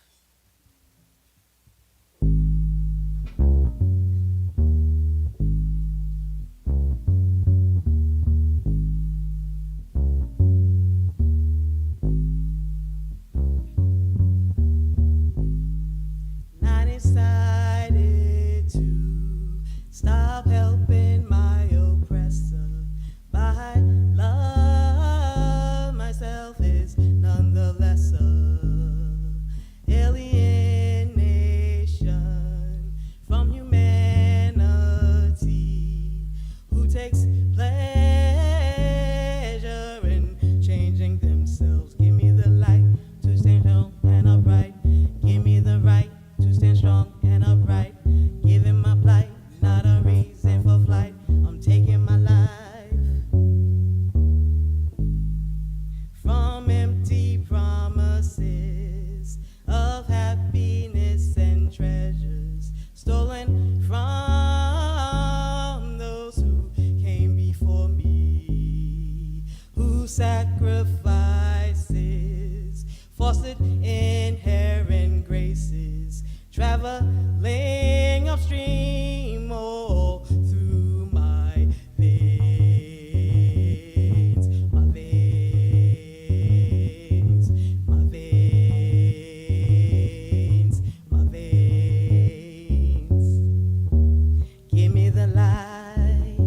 I decided to stop helping my oppressor, but love myself is none the lesser. Alienation from humanity, who takes pleasure in changing themselves. Give me the light to stand strong and upright. Give me the right to stand strong and upright. Giving my plight, not a reason for flight. I'm taking my life from empty promises of happiness and treasures stolen from those who came before me, whose sacrifices fostered inherent graces, traveling upstream all through my veins, my veins, my veins, my veins. Give me the light,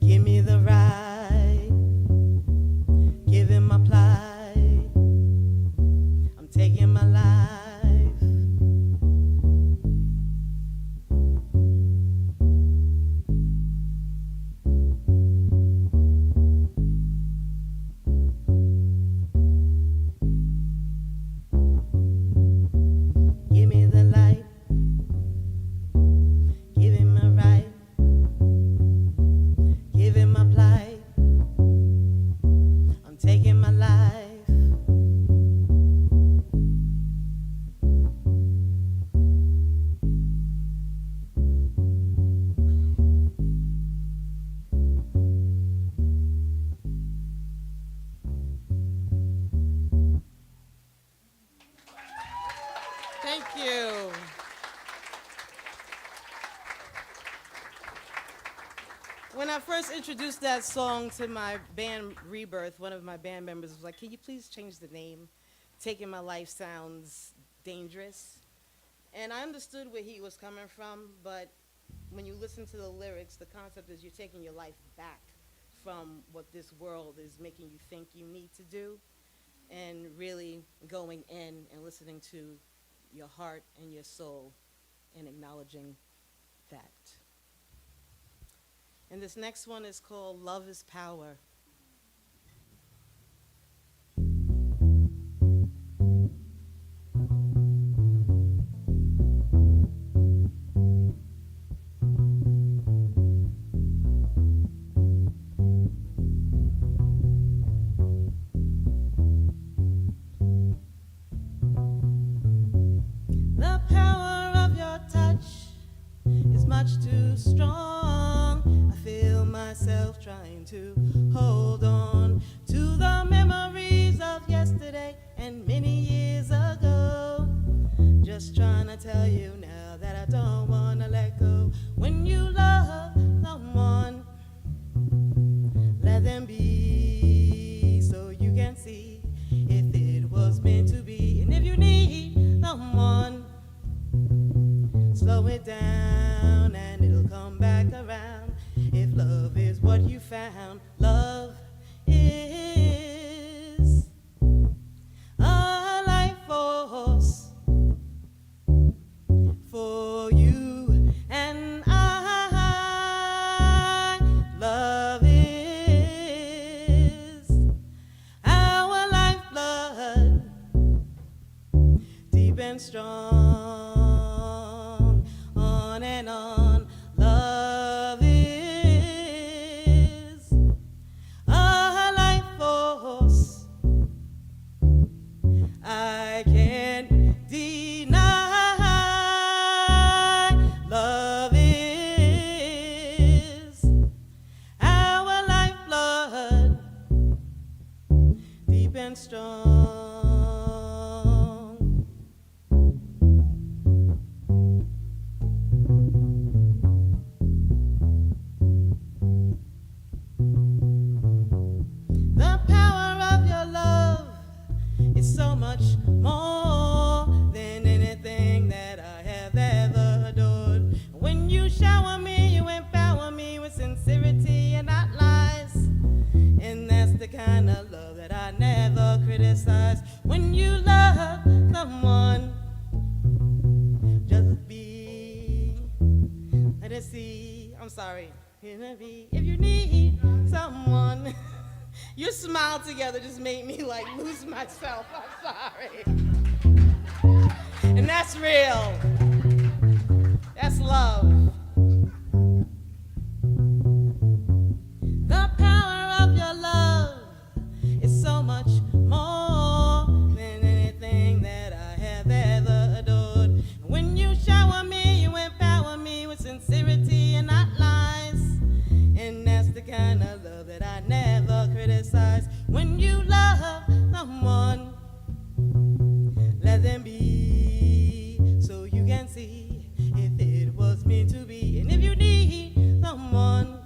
give me the right, give him my plight. I'm taking my life. Give me the light, give him my right, give him my plight. I'm taking my life. Thank you. When I first introduced that song to my band Rebirth, one of my band members was like, "Can you please change the name? Taking My Life sounds dangerous." And I understood where he was coming from, but when you listen to the lyrics, the concept is you're taking your life back from what this world is making you think you need to do, and really going in and listening to your heart and your soul and acknowledging that. And this next one is called Love is Power. The power of your touch is much too strong. I feel myself trying to hold on to the memories of yesterday and many years ago. Just trying to tell you now that I don't want to let go. When you love someone, let them be so you can see if it was meant to be. And if you need someone, slow it down and it'll come back around. If love is what you found, love is a life force for you and I. Love is our lifeblood, deep and strong, on and on. Love is a life force I can't deny. Love is our lifeblood, deep and strong. much more than anything that I have ever adored. When you shower me, you empower me with sincerity and not lies. And that's the kind of love that I never criticize. When you love someone, just be, let us see, I'm sorry. If you need someone, your smile together just made me like lose myself. I'm sorry. And that's real. That's love. The power of your love is so much more than anything that I have ever adored. When you shower me, you empower me with sincerity and not lies. And that's the kind of love that I never criticize. When you love someone, let them be, so you can see if it was meant to be. And if you need someone,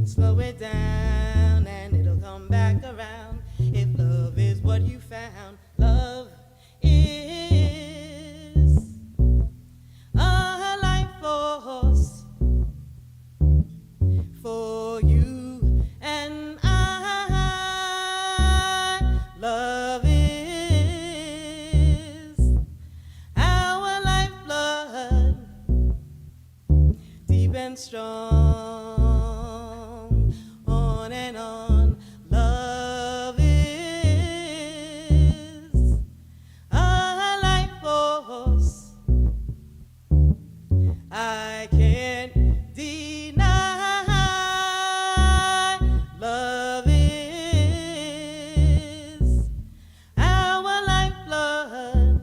slow it down and it'll come back around. If love is what you found, love is a life force for you and I. Love is our lifeblood, deep and strong, on and on. Love is a life force I can't deny. Love is our lifeblood,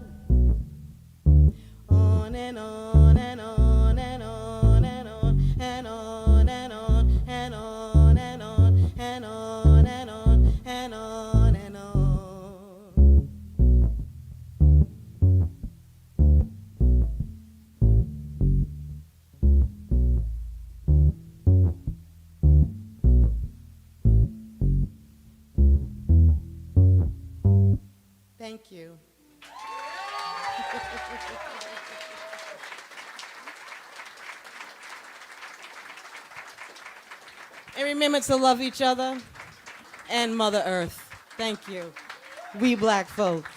on and on and on and on and on and on and on and on and on and on and on and on and on. Thank you. And remember to love each other and Mother Earth. Thank you. We black folk.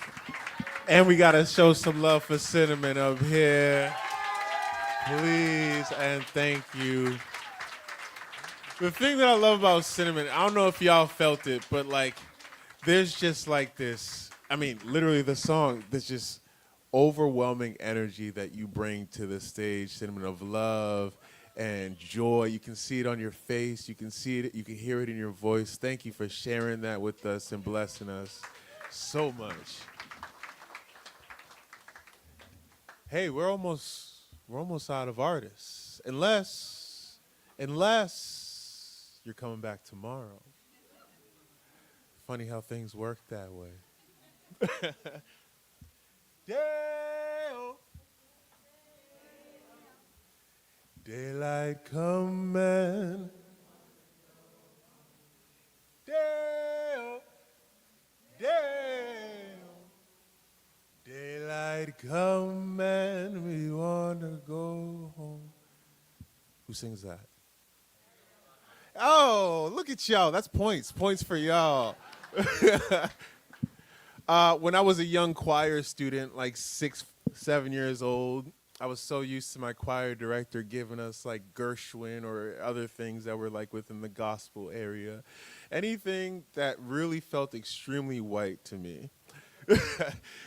And we gotta show some love for Cinnamon up here. Please and thank you. The thing that I love about Cinnamon, I don't know if y'all felt it, but like, there's just like this, I mean, literally the song, there's just overwhelming energy that you bring to the stage, Cinnamon, of love and joy. You can see it on your face. You can see it. You can hear it in your voice. Thank you for sharing that with us and blessing us so much. Hey, we're almost out of artists, unless you're coming back tomorrow. Funny how things work that way. Day-o. Daylight coming. Day-o. Day-o. Daylight coming. We wanna go home. Who sings that? Oh, look at y'all. That's points. Points for y'all. When I was a young choir student, like 6, 7 years old, I was so used to my choir director giving us like Gershwin or other things that were like within the gospel area. Anything that really felt extremely white to me.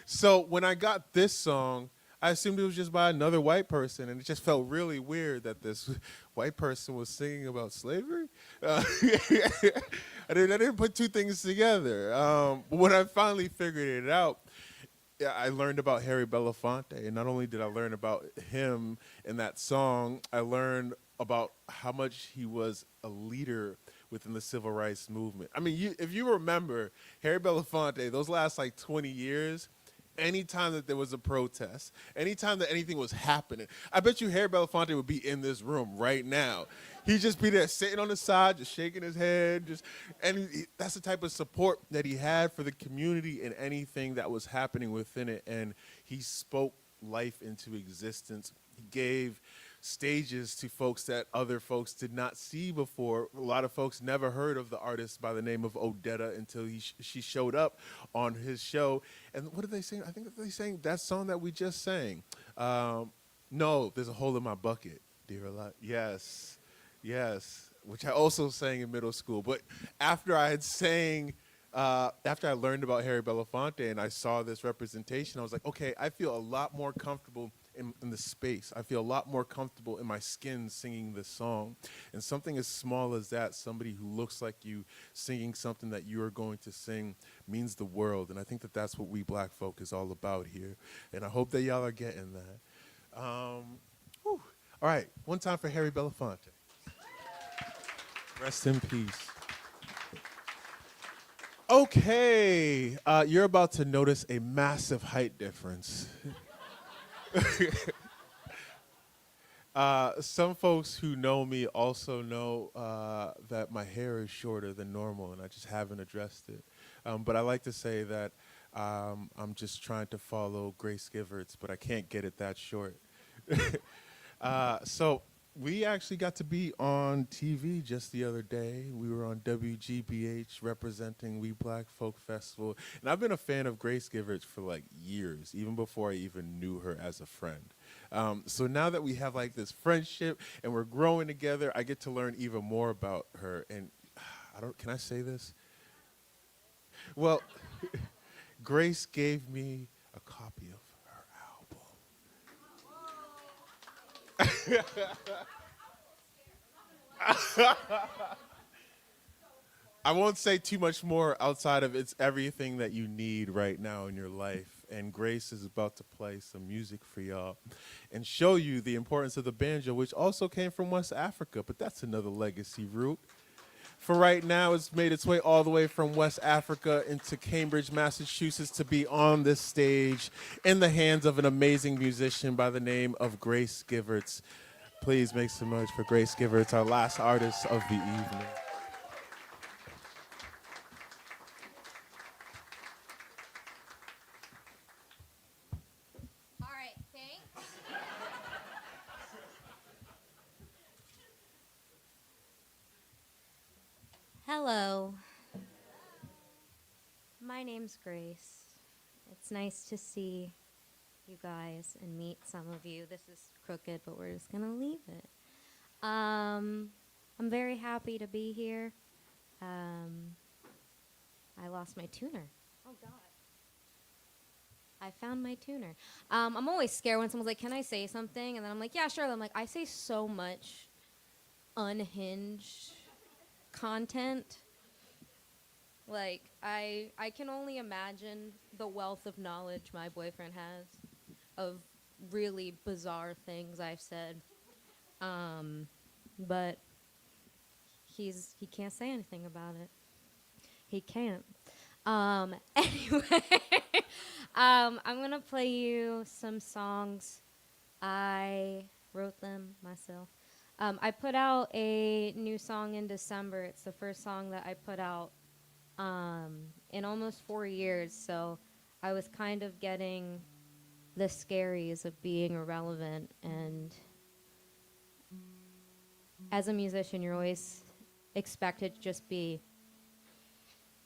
So when I got this song, I assumed it was just by another white person, and it just felt really weird that this white person was singing about slavery. I didn't put two things together. But when I finally figured it out, I learned about Harry Belafonte, and not only did I learn about him in that song, I learned about how much he was a leader within the civil rights movement. I mean, if you remember, Harry Belafonte, those last like 20 years, Anytime that there was a protest, anytime that anything was happening, I bet you Harry Belafonte would be in this room right now. He'd just be there sitting on the side, just shaking his head, that's the type of support that he had for the community and anything that was happening within it. And he spoke life into existence. He gave stages to folks that other folks did not see before. A lot of folks never heard of the artist by the name of Odetta until she showed up on his show. And what did they sing? I think that they sang that song that we just sang. No, There's a Hole in My Bucket, Dear Lot. Yes, which I also sang in middle school. But after I learned about Harry Belafonte and I saw this representation, I was like, okay, I feel a lot more comfortable in the space. I feel a lot more comfortable in my skin singing this song. And something as small as that, somebody who looks like you singing something that you are going to sing, means the world. And I think that that's what We Black Folk is all about here. And I hope that y'all are getting that. All right, one time for Harry Belafonte. Rest in peace. Okay, you're about to notice a massive height difference. Some folks who know me also know that my hair is shorter than normal, and I just haven't addressed it. But I like to say that I'm just trying to follow Grace Giverts, but I can't get it that short. So we actually got to be on TV just the other day. We were on WGBH representing We Black Folk Festival. And I've been a fan of Grace Giverts for like years, even before I even knew her as a friend. So now that we have like this friendship and we're growing together, I get to learn even more about her. And can I say this? Well, Grace gave me a copy of I won't say too much more outside of it's everything that you need right now in your life. And Grace is about to play some music for y'all and show you the importance of the banjo, which also came from West Africa, but that's another legacy route. For right now, it's made its way all the way from West Africa into Cambridge, Massachusetts to be on this stage in the hands of an amazing musician by the name of Grace Giverts. Please make some noise for Grace Giverts, our last artist of the evening. All right, thanks. Hello. My name's Grace. It's nice to see you guys and meet some of you. This is crooked, but we're just gonna leave it. I'm very happy to be here. I lost my tuner. Oh God. I found my tuner. I'm always scared when someone's like, "Can I say something?" And then I'm like, "Yeah, sure." I'm like, I say so much unhinged content. Like, I can only imagine the wealth of knowledge my boyfriend has of really bizarre things I've said. But he can't say anything about it. He can't. Anyway, I'm gonna play you some songs. I wrote them myself. I put out a new song in December. It's the first song that I put out in almost 4 years. So I was kind of getting the scaries of being irrelevant. And as a musician, you're always expected to just be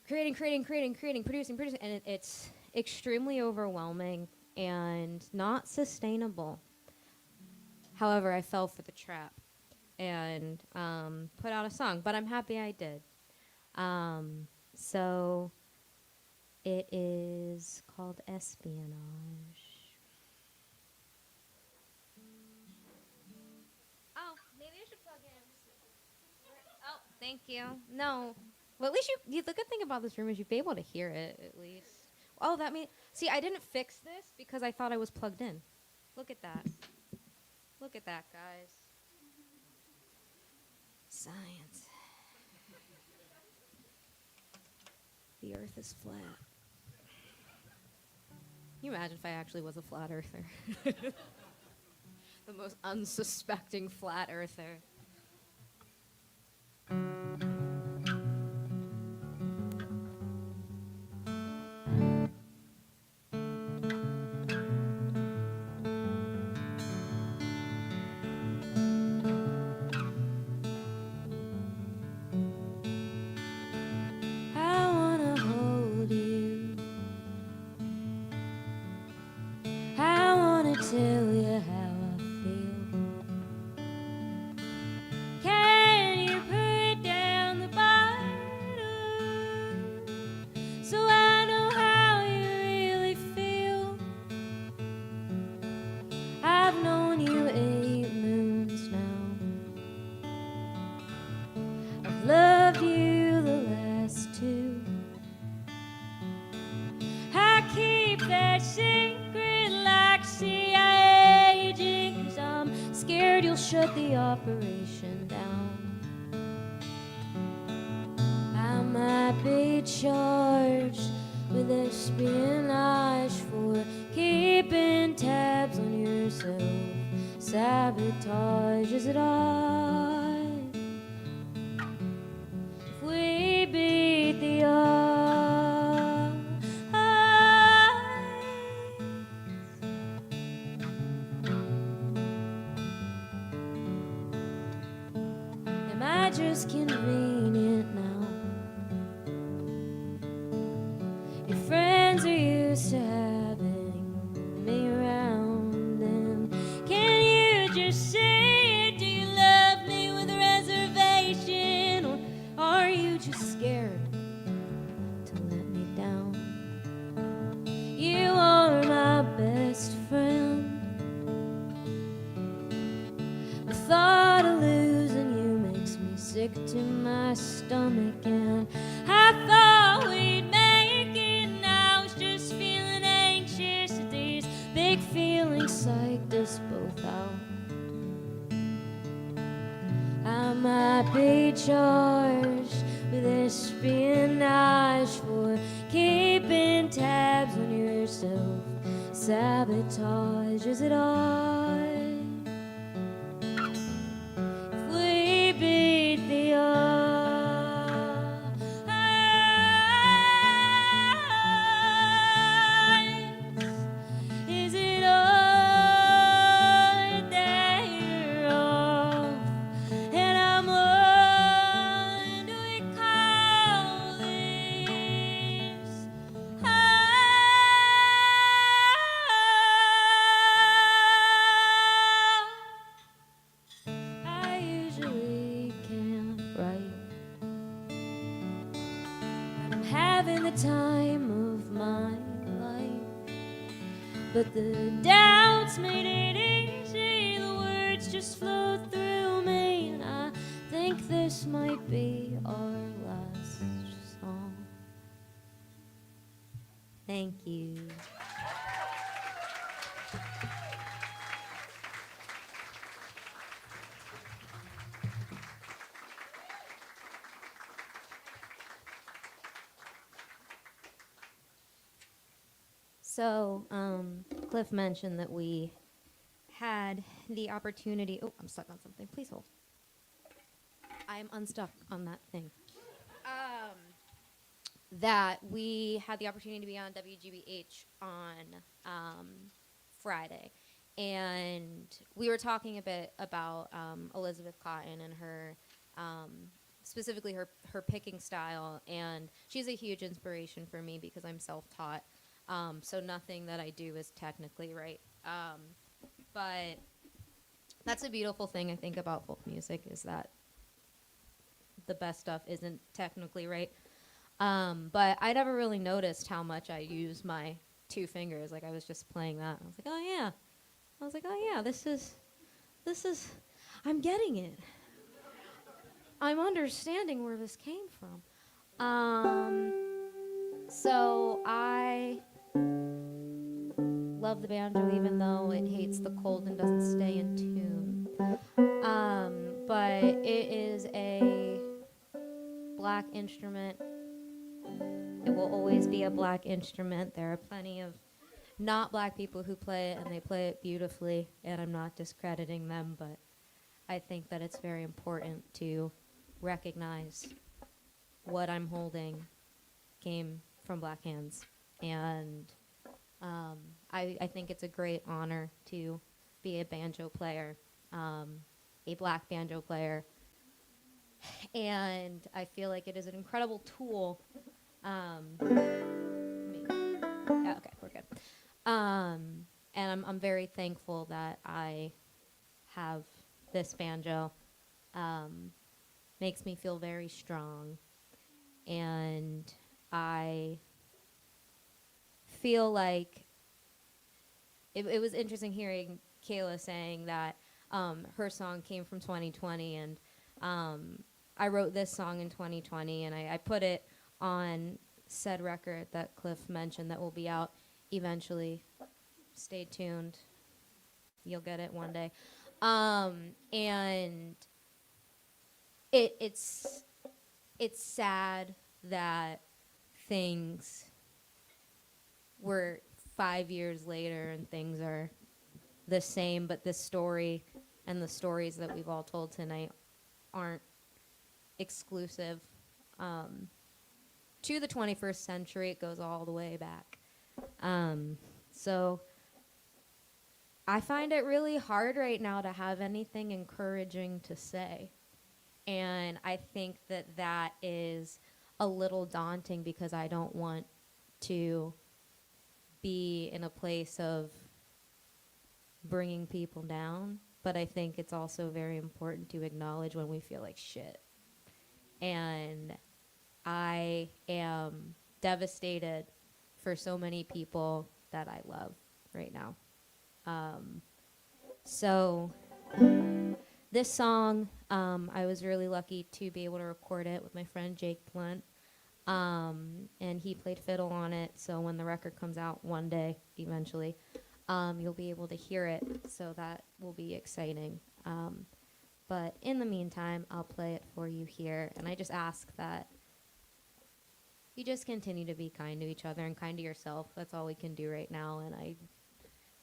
creating, producing, and it's extremely overwhelming and not sustainable. However, I fell for the trap and put out a song, but I'm happy I did. So it is called Espionage. Oh, maybe I should plug in. Oh, thank you. No. Well, at least the good thing about this room is you'd be able to hear it, at least. Oh, that means... See, I didn't fix this because I thought I was plugged in. Look at that. Look at that, guys. Science. The earth is flat. you imagine if I actually was a flat earther? The most unsuspecting flat earther. I wanna hold you. I wanna tell you how I feel. Can you put down the bottle so I know how you really feel? I've known you 8 moons now. I've loved you the last 2. I keep that secret like CIA agent, 'cause I'm scared you'll shut the operation down. I might be charged with espionage for keeping tabs on yourself. Sabotage, is it odd if we beat the odds? Am I just convenient now? Your friends are used to having me around them. Can you just say it? Do you love me with a reservation? Or are you just scared to let me down? You are my best friend. The thought of losing you makes me sick to my stomach, and I thought we'd make it. Now I was just feeling anxious. These big feelings psyched us both out. I might be charged with espionage for keeping tabs on yourself. Sabotage, is it odd if we beat the odds? Is it odd that you're off and I'm on? Do we call this I usually can't write when I'm having the time of my life, but the doubts made it easy. The words just flowed through me, and I think this might be our last song. Thank you. So, Cliff mentioned that we had the opportunity. Oh, I'm stuck on something. Please hold. I'm unstuck on that thing. That we had the opportunity to be on WGBH on Friday. And we were talking a bit about Elizabeth Cotton and her, specifically her picking style. And she's a huge inspiration for me because I'm self-taught. So nothing that I do is technically right. But that's a beautiful thing I think about folk music, is that the best stuff isn't technically right. But I never really noticed how much I use my 2 fingers. Like, I was just playing that. I was like, oh yeah, this is, I'm getting it. I'm understanding where this came from. So I love the banjo even though it hates the cold and doesn't stay in tune. But it is a black instrument. It will always be a black instrument. There are plenty of not black people who play it, and they play it beautifully, and I'm not discrediting them, but I think that it's very important to recognize what I'm holding came from black hands. And I think it's a great honor to be a banjo player, a black banjo player. And I feel like it is an incredible tool. Okay, we're good. And I'm very thankful that I have this banjo. Makes me feel very strong. And I feel like it was interesting hearing Kayla saying that her song came from 2020, and I wrote this song in 2020, and I put it on said record that Cliff mentioned that will be out eventually. Stay tuned. You'll get it one day. And it's sad that things were 5 years later and things are the same, but this story and the stories that we've all told tonight aren't exclusive to the 21st century. It goes all the way back. So I find it really hard right now to have anything encouraging to say. And I think that that is a little daunting because I don't want to be in a place of bringing people down. But I think it's also very important to acknowledge when we feel like shit. And I am devastated for so many people that I love right now. So this song, I was really lucky to be able to record it with my friend Jake Blunt. And he played fiddle on it, so when the record comes out one day, eventually, you'll be able to hear it, so that will be exciting. But in the meantime, I'll play it for you here, and I just ask that you just continue to be kind to each other and kind to yourself. That's all we can do right now, and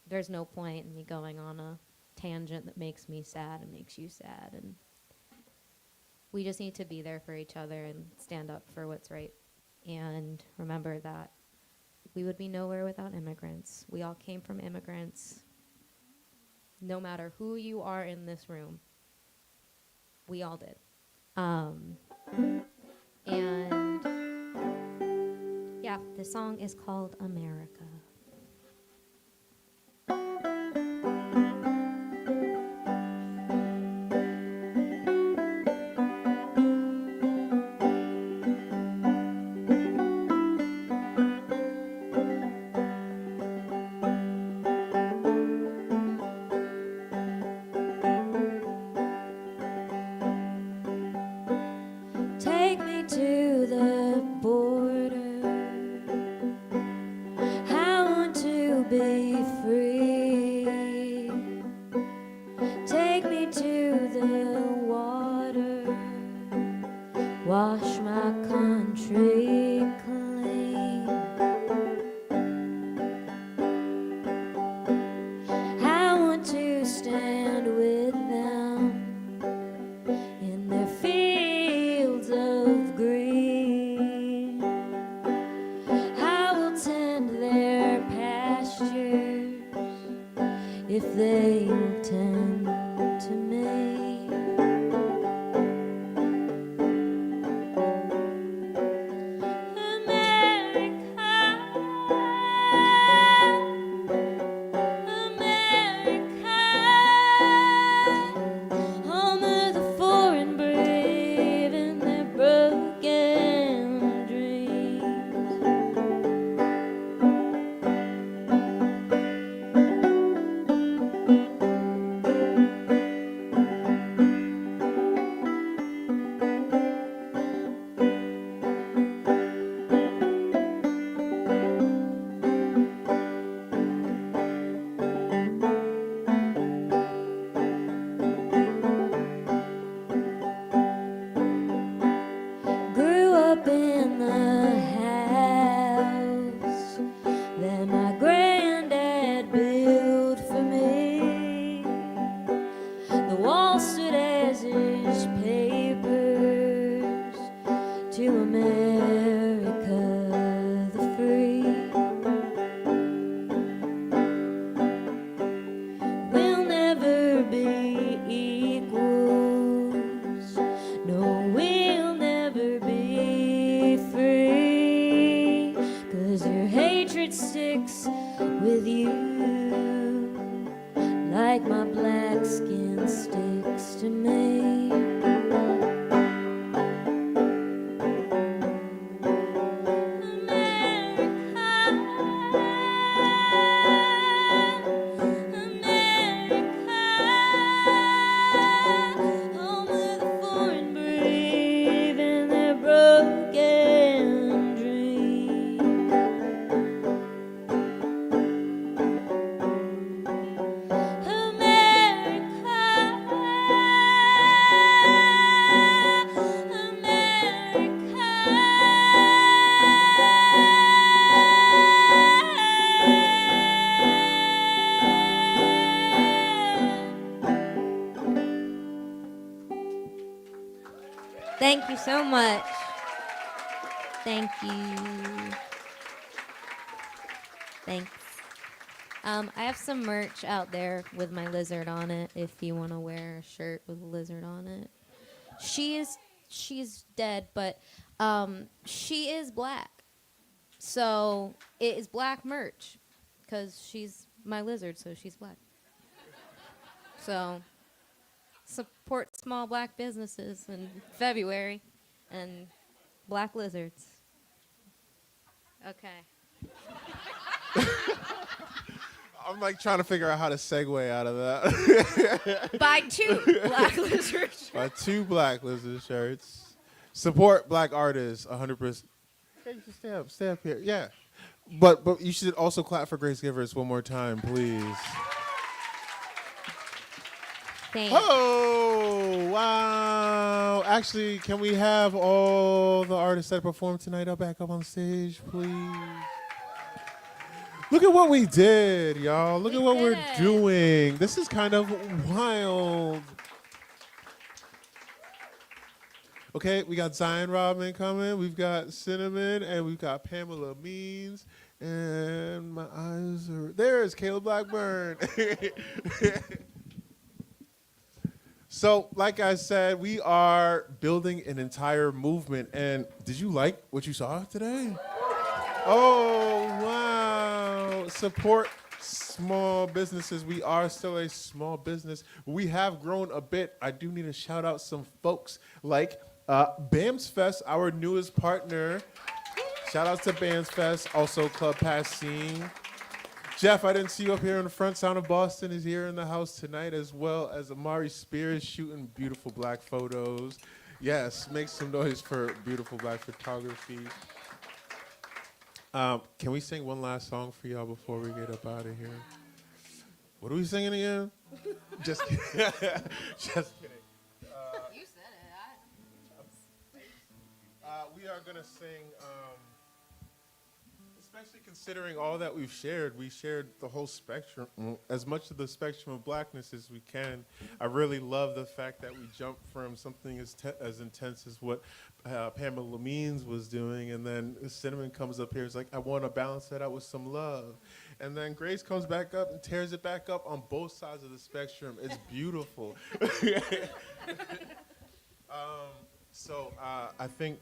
there's no point in me going on a tangent that makes me sad and makes you sad, and we just need to be there for each other and stand up for what's right. And remember that we would be nowhere without immigrants. We all came from immigrants. No matter who you are in this room, we all did. And yeah, the song is called America. Take me to the border. I want to be free. Take me to the water. Wash my country clean. I want to stand with them in their fields of green. I will tend their pastures if they will tend to me. Honor the foreign brave and their broken dreams. sticks with you, like my black skin sticks to me. Thank you so much. Thank you. Thanks. I have some merch out there with my lizard on it if you want to wear a shirt with a lizard on it. She's dead, but she is black. So it is black merch because she's my lizard, so she's black. So support small black businesses in February and black lizards. Okay. I'm like trying to figure out how to segue out of that. Buy 2 black lizard shirts. Buy 2 black lizard shirts. Support black artists 100%. Okay, you can stay up here. Yeah. But you should also clap for Grace Givers one more time, please. Thanks. Oh, wow. Actually, can we have all the artists that performed tonight back up on stage, please? Look at what we did, y'all. Look at what we're doing. This is kind of wild. Okay, we got Zion Robin coming. We've got Cinnamon, and we've got Pamela Means. And my eyes are... There's Caleb Blackburn. So, like I said, we are building an entire movement. And did you like what you saw today? Oh, wow. Support small businesses. We are still a small business. We have grown a bit. I do need to shout out some folks like BAMS Fest, our newest partner. Shout out to BAMS Fest, also Club Passing. Jeff, I didn't see you up here in the front. Sound of Boston is here in the house tonight, as well as Amari Spears shooting beautiful black photos. Yes, make some noise for beautiful black photography. Can we sing one last song for y'all before we get up out of here? What are we singing again? Just kidding. Just kidding. You said it. We are going to sing... especially considering all that we've shared. We shared the whole spectrum, as much of the spectrum of blackness as we can. I really love the fact that we jumped from something as intense as what Pamela Means was doing, and then Cinnamon comes up here. It's like, I want to balance that out with some love. And then Grace comes back up and tears it back up on both sides of the spectrum. It's beautiful. So I think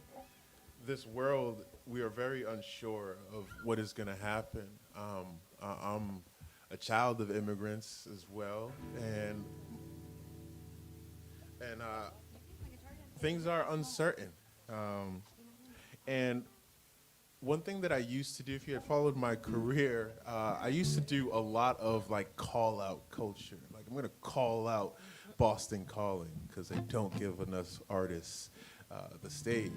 this world, we are very unsure of what is going to happen. I'm a child of immigrants as well, and things are uncertain. And one thing that I used to do, if you had followed my career, I used to do a lot of like call out culture. Like, I'm going to call out Boston Calling because they don't give enough artists the stage.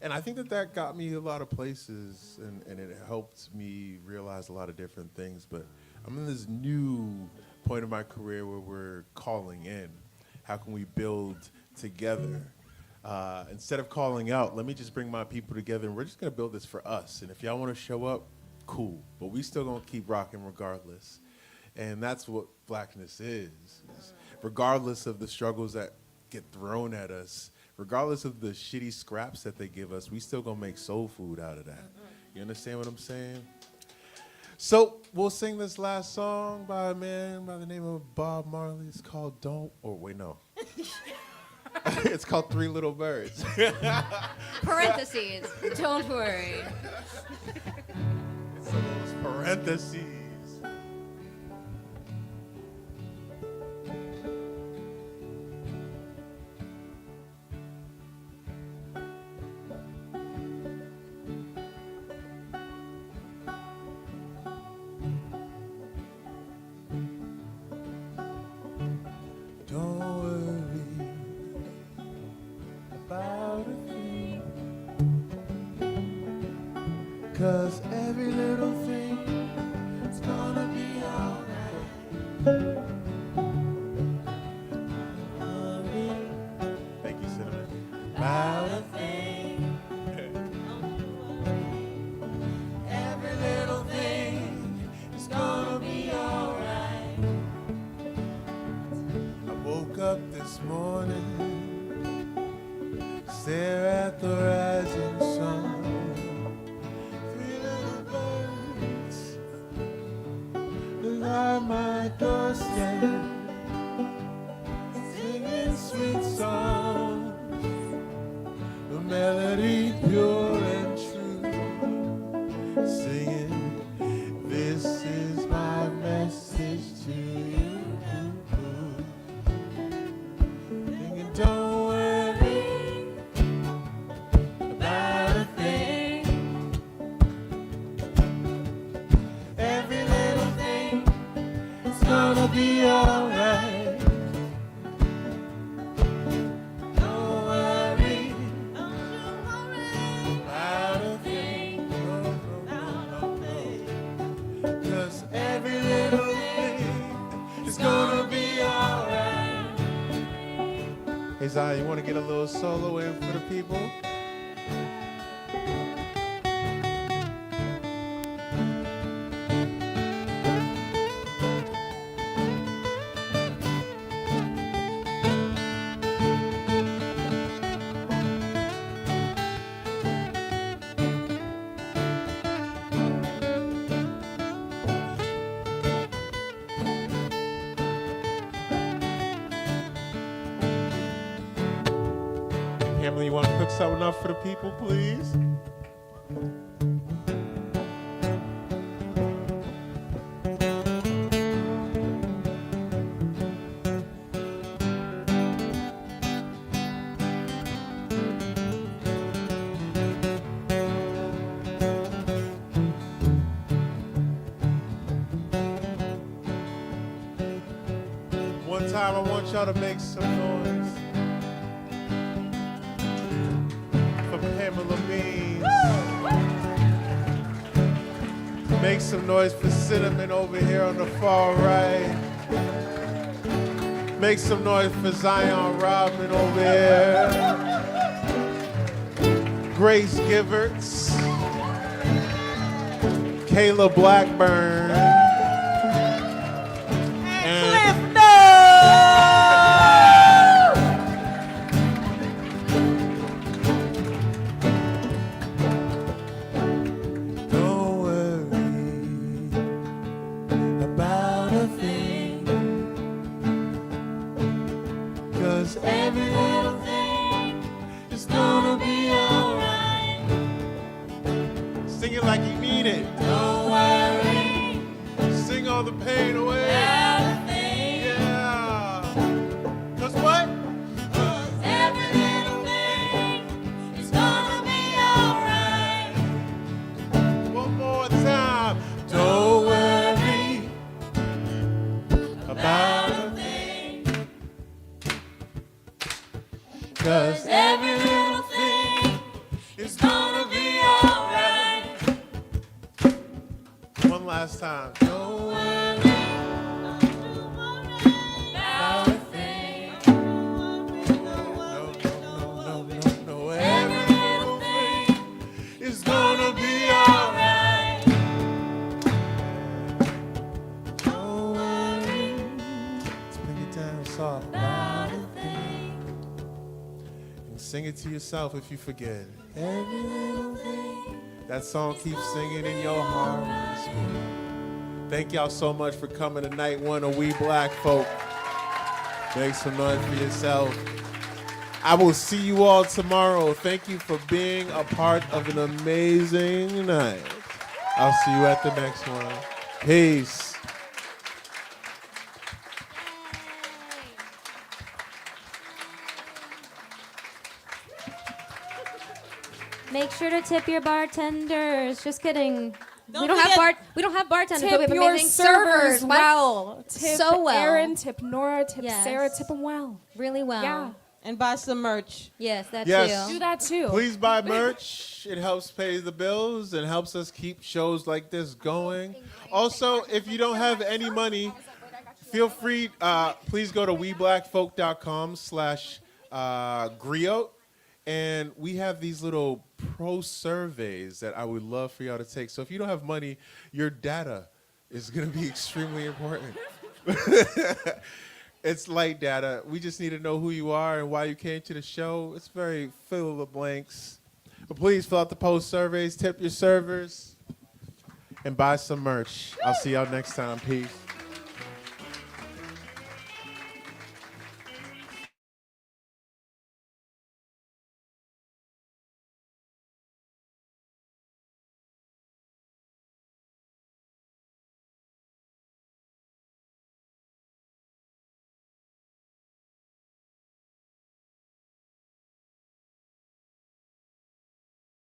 And I think that got me a lot of places, and it helped me realize a lot of different things. But I'm in this new point of my career where we're calling in. How can we build together? Instead of calling out, let me just bring my people together, and we're just going to build this for us. And if y'all want to show up, cool. But we still going to keep rocking regardless. And that's what blackness is. Regardless of the struggles that get thrown at us, regardless of the shitty scraps that they give us, we still gonna make soul food out of that. You understand what I'm saying? So we'll sing this last song by a man by the name of Bob Marley. It's called it's called Three Little Birds. Parentheses, don't worry. It's those parentheses. parentheses. Don't worry about a thing, 'cause every little thing is gonna be alright. Thank you, Cinnamon. About a thing, every little thing is gonna be alright. I woke up this morning, stare at the rising sun. Three little birds lie my doorstep, singing sweet songs, a melody pure and true, singing, this is my message to you. Singing, don't worry about a thing, every little thing is gonna be alright. Don't worry about a thing, no. 'Cause every little thing is gonna be alright. Hey Zion, you wanna get a little solo in for the people? Pamela, you want to cook something up for the people, please? One time I want y'all to make some noise for Pamela Beans. Make some noise for Cinnamon over here on the far right. Make some noise for Zion Robin over here. Grace Giverts. Kayla Blackburn. And don't worry about a thing, 'cause every little thing is gonna be alright. Sing it like you mean it. Don't worry. Sing all the pain away. About a thing. Yeah. 'Cause what? 'Cause every little thing is gonna be alright. One more time. Don't worry about a thing, 'cause every little thing is gonna be alright. One last time. Don't worry about a thing. No. Every little thing is gonna be alright. Don't worry. Let's bring it down soft. About a thing. And sing it to yourself if you forget. Every little thing. That song keeps singing in your heart. Thank y'all so much for coming to night one of We Black Folk. Make some noise for yourself. I will see you all tomorrow. Thank you for being a part of an amazing night. I'll see you at the next one. Peace. Make sure to tip your bartenders. Just kidding. Don't We don't have bartenders, but we Tip have your amazing servers What? well. Tip So well. Aaron, tip Nora, tip Yes. Sarah, tip them well. Really well. Yeah. And buy some merch. Yes, that Yes. too. Do that too. Please buy merch. It helps pay the bills and helps us keep shows like this going. Also, if you don't have any money, feel free. Please go to weblackfolk.com/Griot. And we have these little pro surveys that I would love for y'all to take. So if you don't have money, your data is going to be extremely important. It's light data. We just need to know who you are and why you came to the show. It's very fill in the blanks. But please fill out the post surveys, tip your servers, and buy some merch. I'll see y'all next time. Peace.